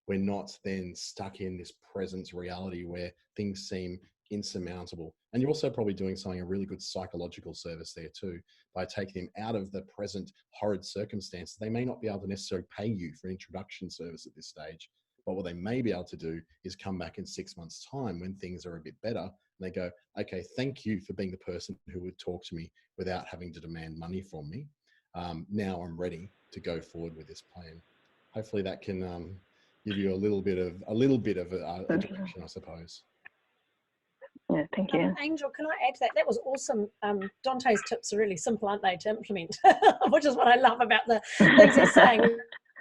we're not then stuck in this present reality where things seem insurmountable. And you're also probably doing something, a really good psychological service there too, by taking them out of the present horrid circumstances. They may not be able to necessarily pay you for an introduction service at this stage, but what they may be able to do is come back in 6 months' time when things are a bit better, and they go, okay, thank you for being the person who would talk to me without having to demand money from me. Now I'm ready to go forward with this plan. Hopefully that can give you a little bit of a direction, I suppose. Yeah, thank you. Angel, can I add to that? That was awesome. Dante's tips are really simple, aren't they, to implement, which is what I love about the things he's saying.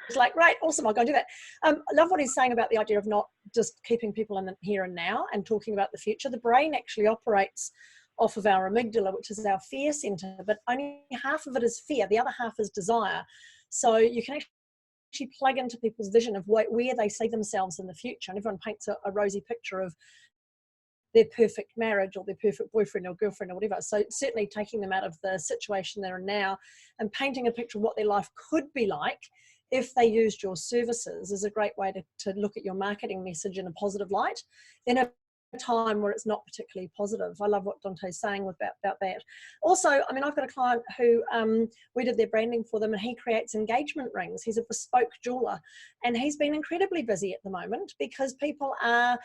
It's like, right, awesome, I'll go do that. I love what he's saying about the idea of not just keeping people in the here and now and talking about the future. The brain actually operates off of our amygdala, which is our fear center, but only half of it is fear. The other half is desire. So you can actually plug into people's vision of where they see themselves in the future. And everyone paints a rosy picture of their perfect marriage or their perfect boyfriend or girlfriend or whatever. So certainly taking them out of the situation they're in now and painting a picture of what their life could be like if they used your services is a great way to look at your marketing message in a positive light in a time where it's not particularly positive. I love what Dante's saying about that. Also, I mean, I've got a client who we did their branding for them, and he creates engagement rings. He's a bespoke jeweler, and he's been incredibly busy at the moment because people are,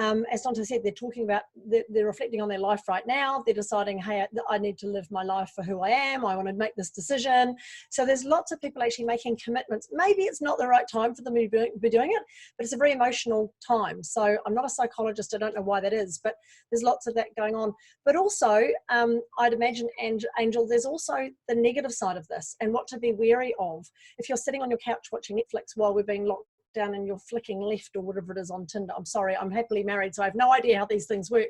as Dante said, they're talking about, they're reflecting on their life right now. They're deciding, hey, I need to live my life for who I am. I want to make this decision. So there's lots of people actually making commitments. Maybe it's not the right time for them to be doing it, but it's a very emotional time. So I'm not a psychologist. I don't know why that is, but there's lots of that going on. But also, I'd imagine, Angel, there's also the negative side of this and what to be wary of. If you're sitting on your couch watching Netflix while we're being locked down and you're flicking left or whatever it is on Tinder. I'm sorry, I'm happily married, so I have no idea how these things work.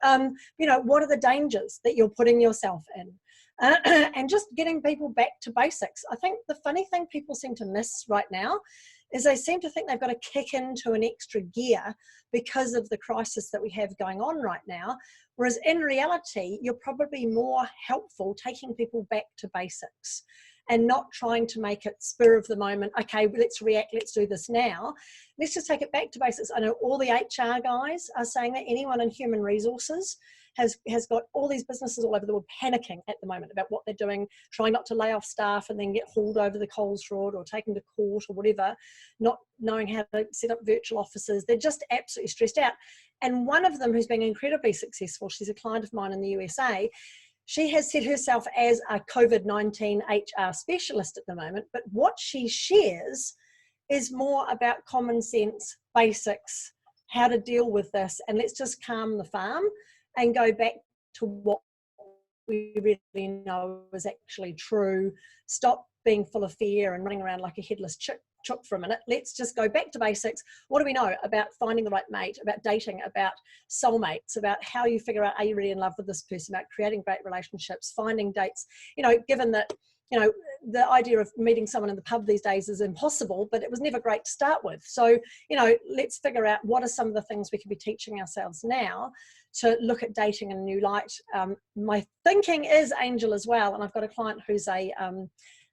You know, what are the dangers that you're putting yourself in? And just getting people back to basics. I think the funny thing people seem to miss right now is they seem to think they've got to kick into an extra gear because of the crisis that we have going on right now. Whereas in reality, you're probably more helpful taking people back to basics and not trying to make it spur of the moment. Okay, let's react, let's do this now. Let's just take it back to basics. I know all the HR guys are saying that. Anyone in human resources has got all these businesses all over the world panicking at the moment about what they're doing, trying not to lay off staff and then get hauled over the coals rod or taken to court or whatever, not knowing how to set up virtual offices. They're just absolutely stressed out. And one of them, who's been incredibly successful, she's a client of mine in the USA, she has set herself as a COVID-19 HR specialist at the moment, but what she shares is more about common sense, basics, how to deal with this, and let's just calm the farm and go back to what we really know is actually true. Stop being full of fear and running around like a headless chook for a minute. Let's just go back to basics. What do we know about finding the right mate, about dating, about soulmates, about how you figure out, are you really in love with this person, about creating great relationships, finding dates, you know, given that, you know, the idea of meeting someone in the pub these days is impossible, but it was never great to start with. So, you know, let's figure out what are some of the things we could be teaching ourselves now to look at dating in a new light. My thinking is, Angel, as well, and I've got a client who's a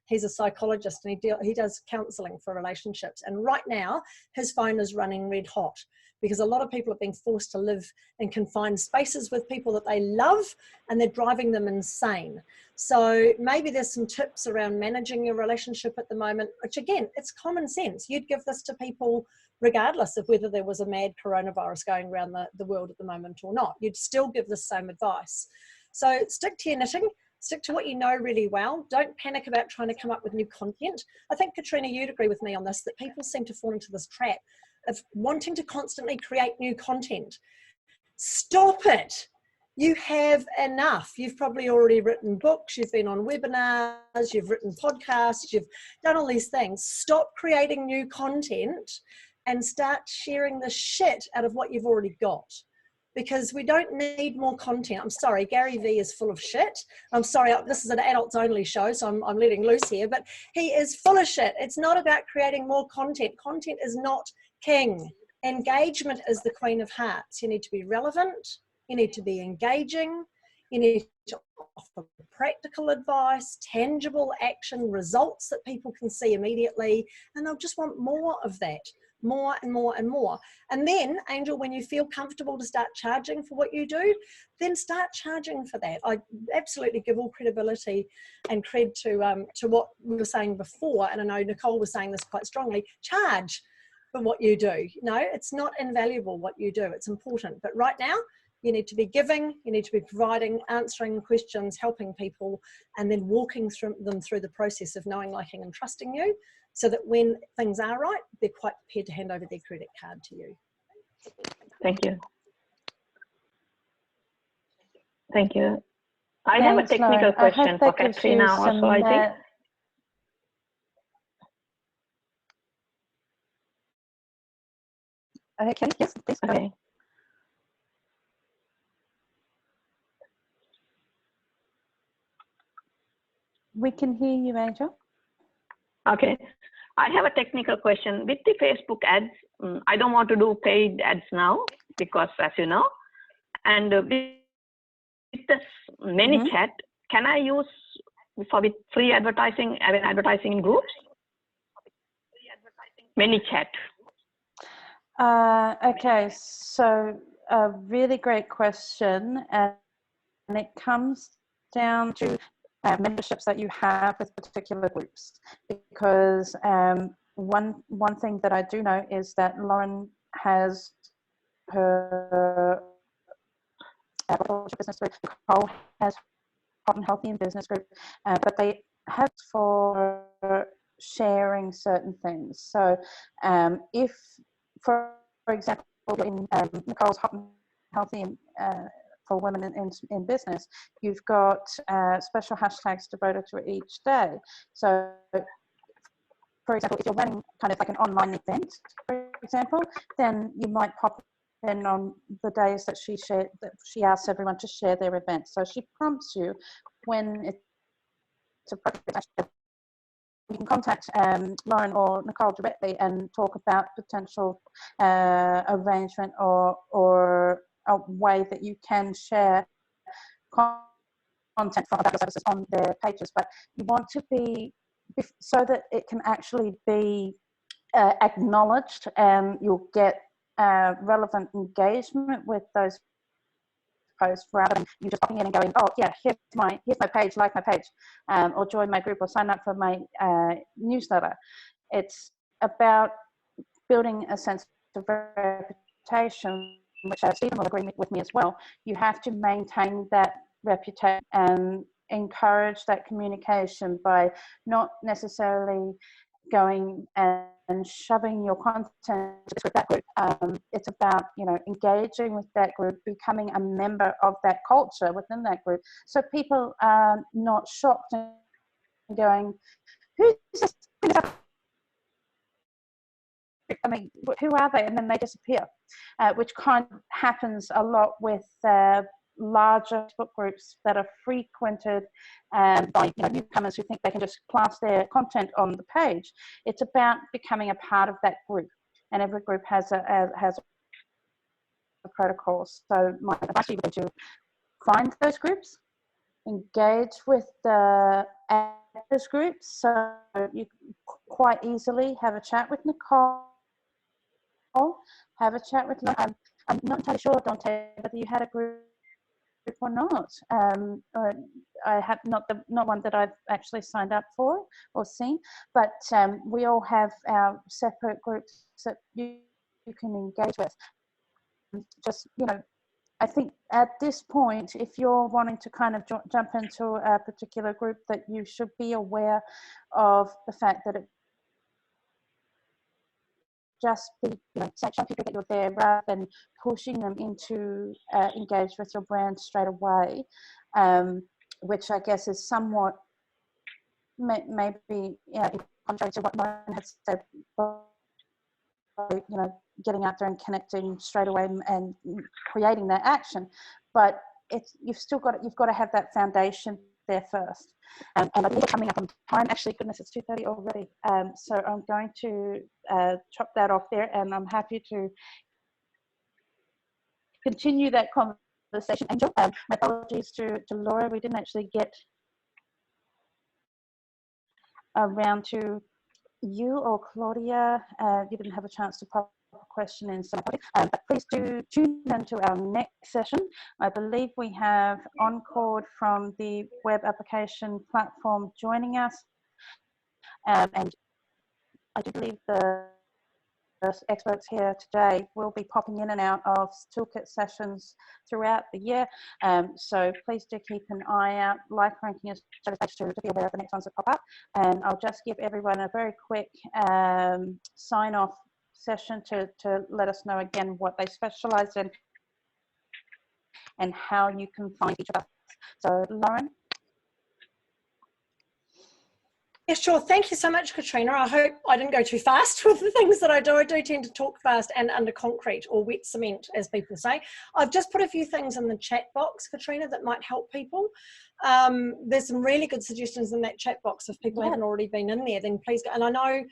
He's a psychologist and he does counselling for relationships. And right now, his phone is running red hot because a lot of people are being forced to live in confined spaces with people that they love, and they're driving them insane. So maybe there's some tips around managing your relationship at the moment, which again, it's common sense. You'd give this to people regardless of whether there was a mad coronavirus going around the world at the moment or not. You'd still give the same advice. So stick to your knitting. Stick to what you know really well. Don't panic about trying to come up with new content. I think, Katrina, you'd agree with me on this, that people seem to fall into this trap of wanting to constantly create new content. Stop it. You have enough. You've probably already written books, you've been on webinars, you've written podcasts, you've done all these things. Stop creating new content and start sharing the shit out of what you've already got. Because we don't need more content. I'm sorry, Gary Vee is full of shit. I'm sorry, this is an adults only show, so I'm letting loose here, but he is full of shit. It's not about creating more content. Content is not king. Engagement is the queen of hearts. You need to be relevant. You need to be engaging. You need to offer practical advice, tangible action, results that people can see immediately, and they'll just want more of that. More and more and more. And then, Angel, when you feel comfortable to start charging for what you do, then start charging for that. I absolutely give all credibility and cred to what we were saying before, and I know Nicole was saying this quite strongly, charge for what you do. No, it's not invaluable what you do, it's important. But right now, you need to be giving, you need to be providing, answering questions, helping people, and then walking them through the process of knowing, liking, and trusting you, so that when things are right, they're quite prepared to hand over their credit card to you. Thank you. Thank you. I have a technical question for Katrina also, I think. Okay, yes, please. Okay. We can hear you, Angel. Okay. I have a technical question. With the Facebook ads, I don't want to do paid ads now because, as you know, and with this ManyChat, can I use with free advertising, I mean advertising in groups? ManyChat. Okay, so a really great question, and it comes down to memberships that you have with particular groups, because one thing that I do know is that Lauren has her business group, Nicole has Hot and Healthy in business group, but they have for sharing certain things. So if, for example, in Nicole's Hot and Healthy for women in business, you've got special hashtags devoted to each day. So, for example, if you're running kind of like an online event, for example, then you might pop in on the days that she asks everyone to share their events. So she prompts you when it's appropriate. You can contact Lauren or Nicole directly and talk about potential arrangement or a way that you can share content from about services on their pages. But you want to be, so that it can actually be acknowledged, and you'll get relevant engagement with those posts, rather than you just popping in and going, oh yeah, here's my page, like my page, or join my group, or sign up for my newsletter. It's about building a sense of reputation, which Stephen will agree with me as well. You have to maintain that reputation and encourage that communication by not necessarily going and shoving your content with that group. It's about, engaging with that group, becoming a member of that culture within that group, so people are not shocked and going, who's this? I mean, who are they? And then they disappear, which kind of happens a lot with larger book groups that are frequented by newcomers who think they can just plaster their content on the page. It's about becoming a part of that group, and every group has a protocol. So my advice would be to find those groups, engage with the those groups, so you quite easily have a chat with Nicole, have a chat with Lauren. I'm not entirely sure, Dante, whether you had a group or not. Or I have not one that I've actually signed up for or seen, but we all have our separate groups that you can engage with. Just, you know, I think at this point, if you're wanting to kind of jump into a particular group, that you should be aware of the fact that it just be, you know, show people that you're there rather than pushing them into engage with your brand straight away, which I guess is somewhat maybe, yeah, contrary to what Lauren has said, you know, getting out there and connecting straight away and creating that action. But you've got to have that foundation there first. And I think we're coming up on time. Actually, goodness, it's 2:30 already. So I'm going to chop that off there, and I'm happy to continue that conversation. Angel, my apologies to Laura. We didn't actually get around to you or Claudia. You didn't have a chance to pop a question in, so but please do tune into our next session. I believe we have Encord from the web application platform joining us, and I do believe the experts here today will be popping in and out of Toolkit sessions throughout the year. So please do keep an eye out, like ranking as to be aware of the next ones that pop up. And I'll just give everyone a very quick sign-off session to let us know again what they specialize in and how you can find each of us. So Lauren. Yeah, sure. Thank you so much, Katrina. I hope I didn't go too fast with the things that I do. I do tend to talk fast and under concrete, or wet cement, as people say. I've just put a few things in the chat box, Katrina, that might help people. There's some really good suggestions in that chat box. If people haven't already been in there, then please go. And I know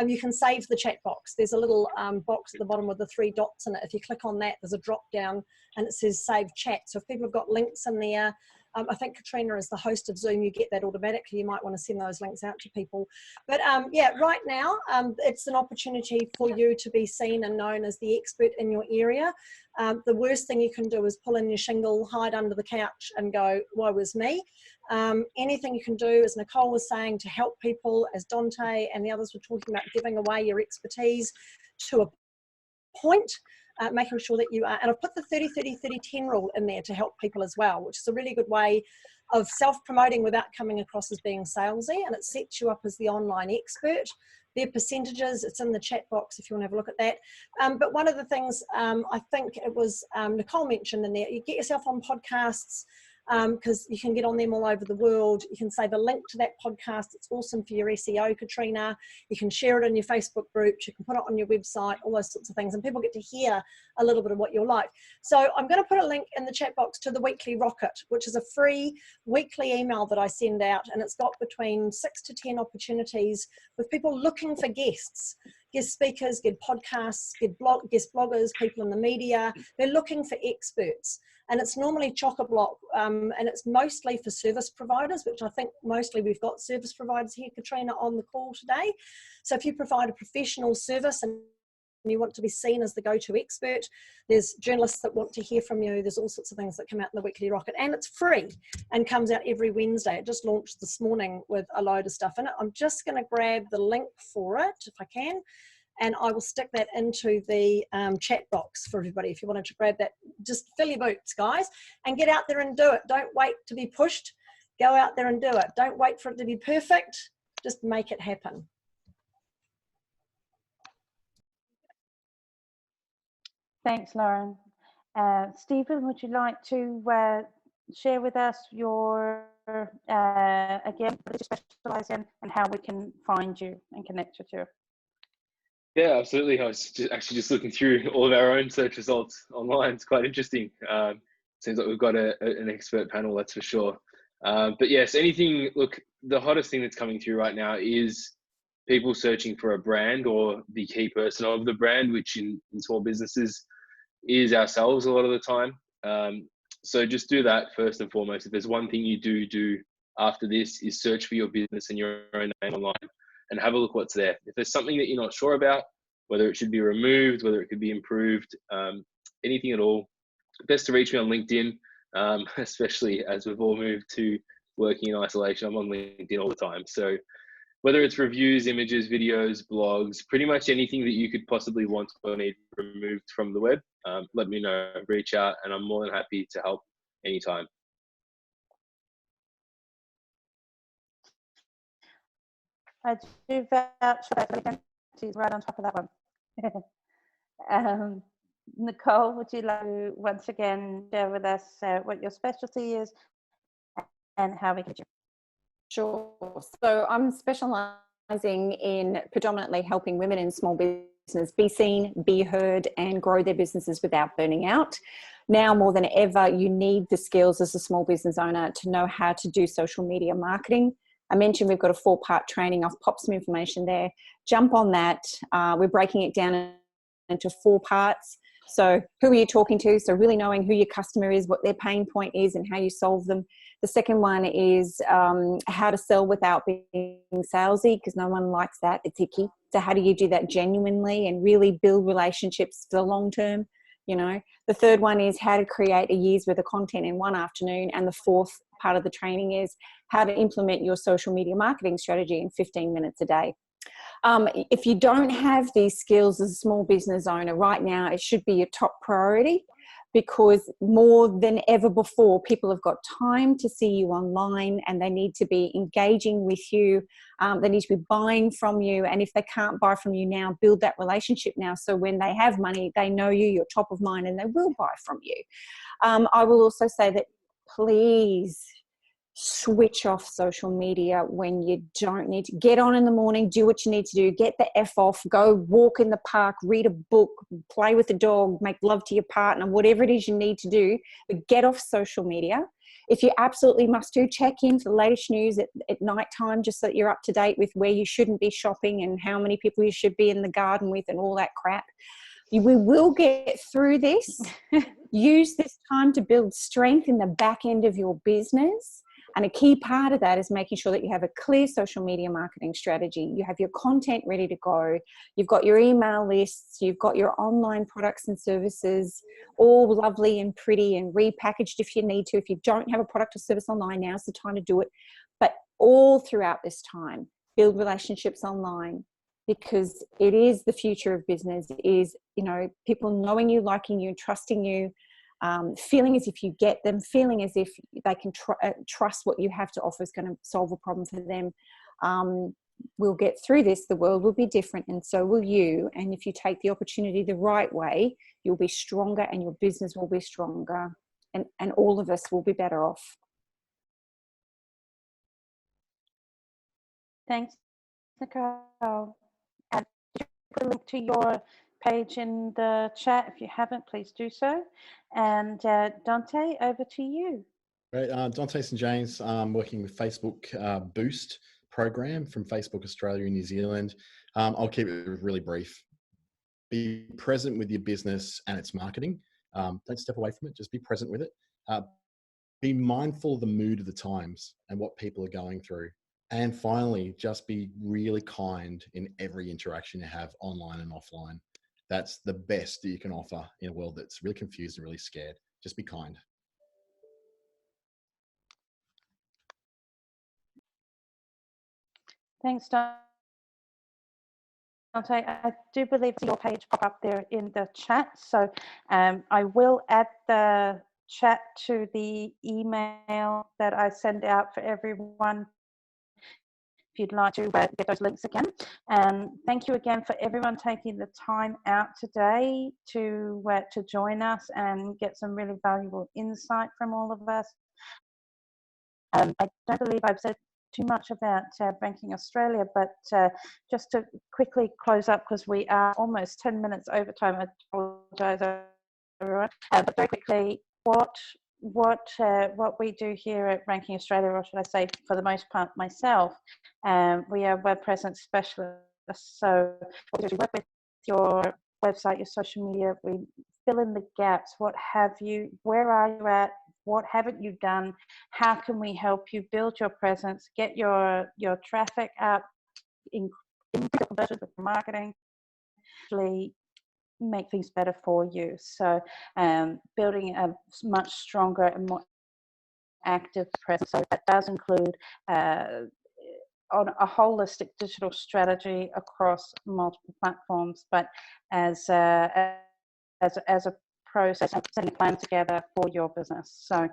you can save the chat box. There's a little box at the bottom with the 3 dots in it. If you click on that, there's a drop down and it says save chat. So if people have got links in there, I think Katrina is the host of Zoom. You get that automatically. You might want to send those links out to people. But yeah, right now, it's an opportunity for you to be seen and known as the expert in your area. The worst thing you can do is pull in your shingle, hide under the couch and go, woe is me. Anything you can do, as Nicole was saying, to help people, as Dante and the others were talking about, giving away your expertise to a point. Making sure that you are, and I've put the 30-30-30-10 rule in there to help people as well, which is a really good way of self-promoting without coming across as being salesy, and it sets you up as the online expert. Their percentages, it's in the chat box if you want to have a look at that. But one of the things I think it was Nicole mentioned in there, you get yourself on podcasts, because you can get on them all over the world. You can save a link to that podcast. It's awesome for your SEO, Katrina. You can share it in your Facebook groups. You can put it on your website, all those sorts of things. And people get to hear a little bit of what you're like. So I'm going to put a link in the chat box to the Weekly Rocket, which is a free weekly email that I send out. And it's got between 6 to 10 opportunities with people looking for guests. Guest speakers, guest podcasts, guest bloggers, people in the media. They're looking for experts. And it's normally chock-a-block, and it's mostly for service providers, which I think mostly we've got service providers here, Katrina, on the call today. So if you provide a professional service and you want to be seen as the go-to expert, there's journalists that want to hear from you. There's all sorts of things that come out in the Weekly Rocket, and it's free and comes out every Wednesday. It just launched this morning with a load of stuff in it. I'm just going to grab the link for it if I can, and I will stick that into the chat box for everybody. If you wanted to grab that, just fill your boots, guys, and get out there and do it. Don't wait to be pushed. Go out there and do it. Don't wait for it to be perfect. Just make it happen. Thanks, Lauren. Stephen, would you like to share with us your, again, what you specialize in and how we can find you and connect with you? Yeah, absolutely. I was actually just looking through all of our own search results online. It's quite interesting. Seems like we've got an expert panel, that's for sure. But yes, anything, look, the hottest thing that's coming through right now is people searching for a brand or the key person of the brand, which in small businesses is ourselves a lot of the time. So just do that first and foremost. If there's one thing you do after this is search for your business and your own name online and have a look what's there. If there's something that you're not sure about, whether it should be removed, whether it could be improved, anything at all, best to reach me on LinkedIn, especially as we've all moved to working in isolation. I'm on LinkedIn all the time. So whether it's reviews, images, videos, blogs, pretty much anything that you could possibly want or need removed from the web, let me know, reach out, and I'm more than happy to help anytime. I do vouch for that. She's right on top of that one. Nicole, would you like to once again share with us what your specialty is and how we get you? Sure. So I'm specialising in predominantly helping women in small business be seen, be heard, and grow their businesses without burning out. Now more than ever, you need the skills as a small business owner to know how to do social media marketing. I mentioned we've got a 4-part training. I've popped some information there. Jump on that. We're breaking it down into 4 parts. So who are you talking to? So really knowing who your customer is, what their pain point is, and how you solve them. The second one is how to sell without being salesy, because no one likes that. It's icky. So how do you do that genuinely and really build relationships for the long term? You know, the third one is how to create a year's worth of content in one afternoon. And the fourth part of the training is how to implement your social media marketing strategy in 15 minutes a day. If you don't have these skills as a small business owner right now, it should be your top priority, because more than ever before, people have got time to see you online and they need to be engaging with you. They need to be buying from you. And if they can't buy from you now, build that relationship now. So when they have money, they know you, you're top of mind, and they will buy from you. I will also say that please switch off social media when you don't need to. Get on in the morning, do what you need to do, get the F off, go walk in the park, read a book, play with the dog, make love to your partner, whatever it is you need to do, but get off social media. If you absolutely must do, check in for the latest news at night time, just so that you're up to date with where you shouldn't be shopping and how many people you should be in the garden with and all that crap. We will get through this. Use this time to build strength in the back end of your business. And a key part of that is making sure that you have a clear social media marketing strategy. You have your content ready to go. You've got your email lists. You've got your online products and services, all lovely and pretty and repackaged if you need to. If you don't have a product or service online, now's the time to do it. But all throughout this time, build relationships online, because it is the future of business. It is, you know, people knowing you, liking you, trusting you. Feeling as if you get them, feeling as if they can trust what you have to offer is going to solve a problem for them. We'll get through this. The world will be different, and so will you. And if you take the opportunity the right way, you'll be stronger and your business will be stronger, and all of us will be better off. Thanks, Nicole. And put a link to your page in the chat. If you haven't, please do so. And Dante, over to you. Great. Dante St. James, working with Facebook Boost program from Facebook Australia and New Zealand. I'll keep it really brief. Be present with your business and its marketing. Don't step away from it, just be present with it. Be mindful of the mood of the times and what people are going through. And finally, just be really kind in every interaction you have online and offline. That's the best that you can offer in a world that's really confused and really scared. Just be kind. Thanks, Dante. I do believe your page pop up there in the chat. So I will add the chat to the email that I send out for everyone, if you'd like to get those links again. And thank you again for everyone taking the time out today to join us and get some really valuable insight from all of us. I don't believe I've said too much about Banking Australia, but just to quickly close up, because we are almost 10 minutes over time. I apologize, everyone. But very quickly, what we do here at Ranking Australia, or should I say for the most part myself, we are web presence specialists. So what we do is we work with your website, your social media, we fill in the gaps, what have you, where are you at, what haven't you done? How can we help you build your presence, get your traffic up, increase conversions with marketing, actually make things better for you. So building a much stronger and more active presence. So that does include on a holistic digital strategy across multiple platforms, but as a process of setting a plan together for your business. So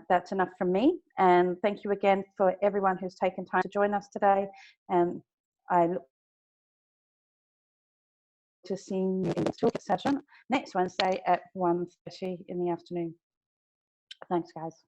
that's enough from me. And thank you again for everyone who's taken time to join us today. And I look to seeing you in the Toolkit session next Wednesday at 1:30 in the afternoon. Thanks, guys.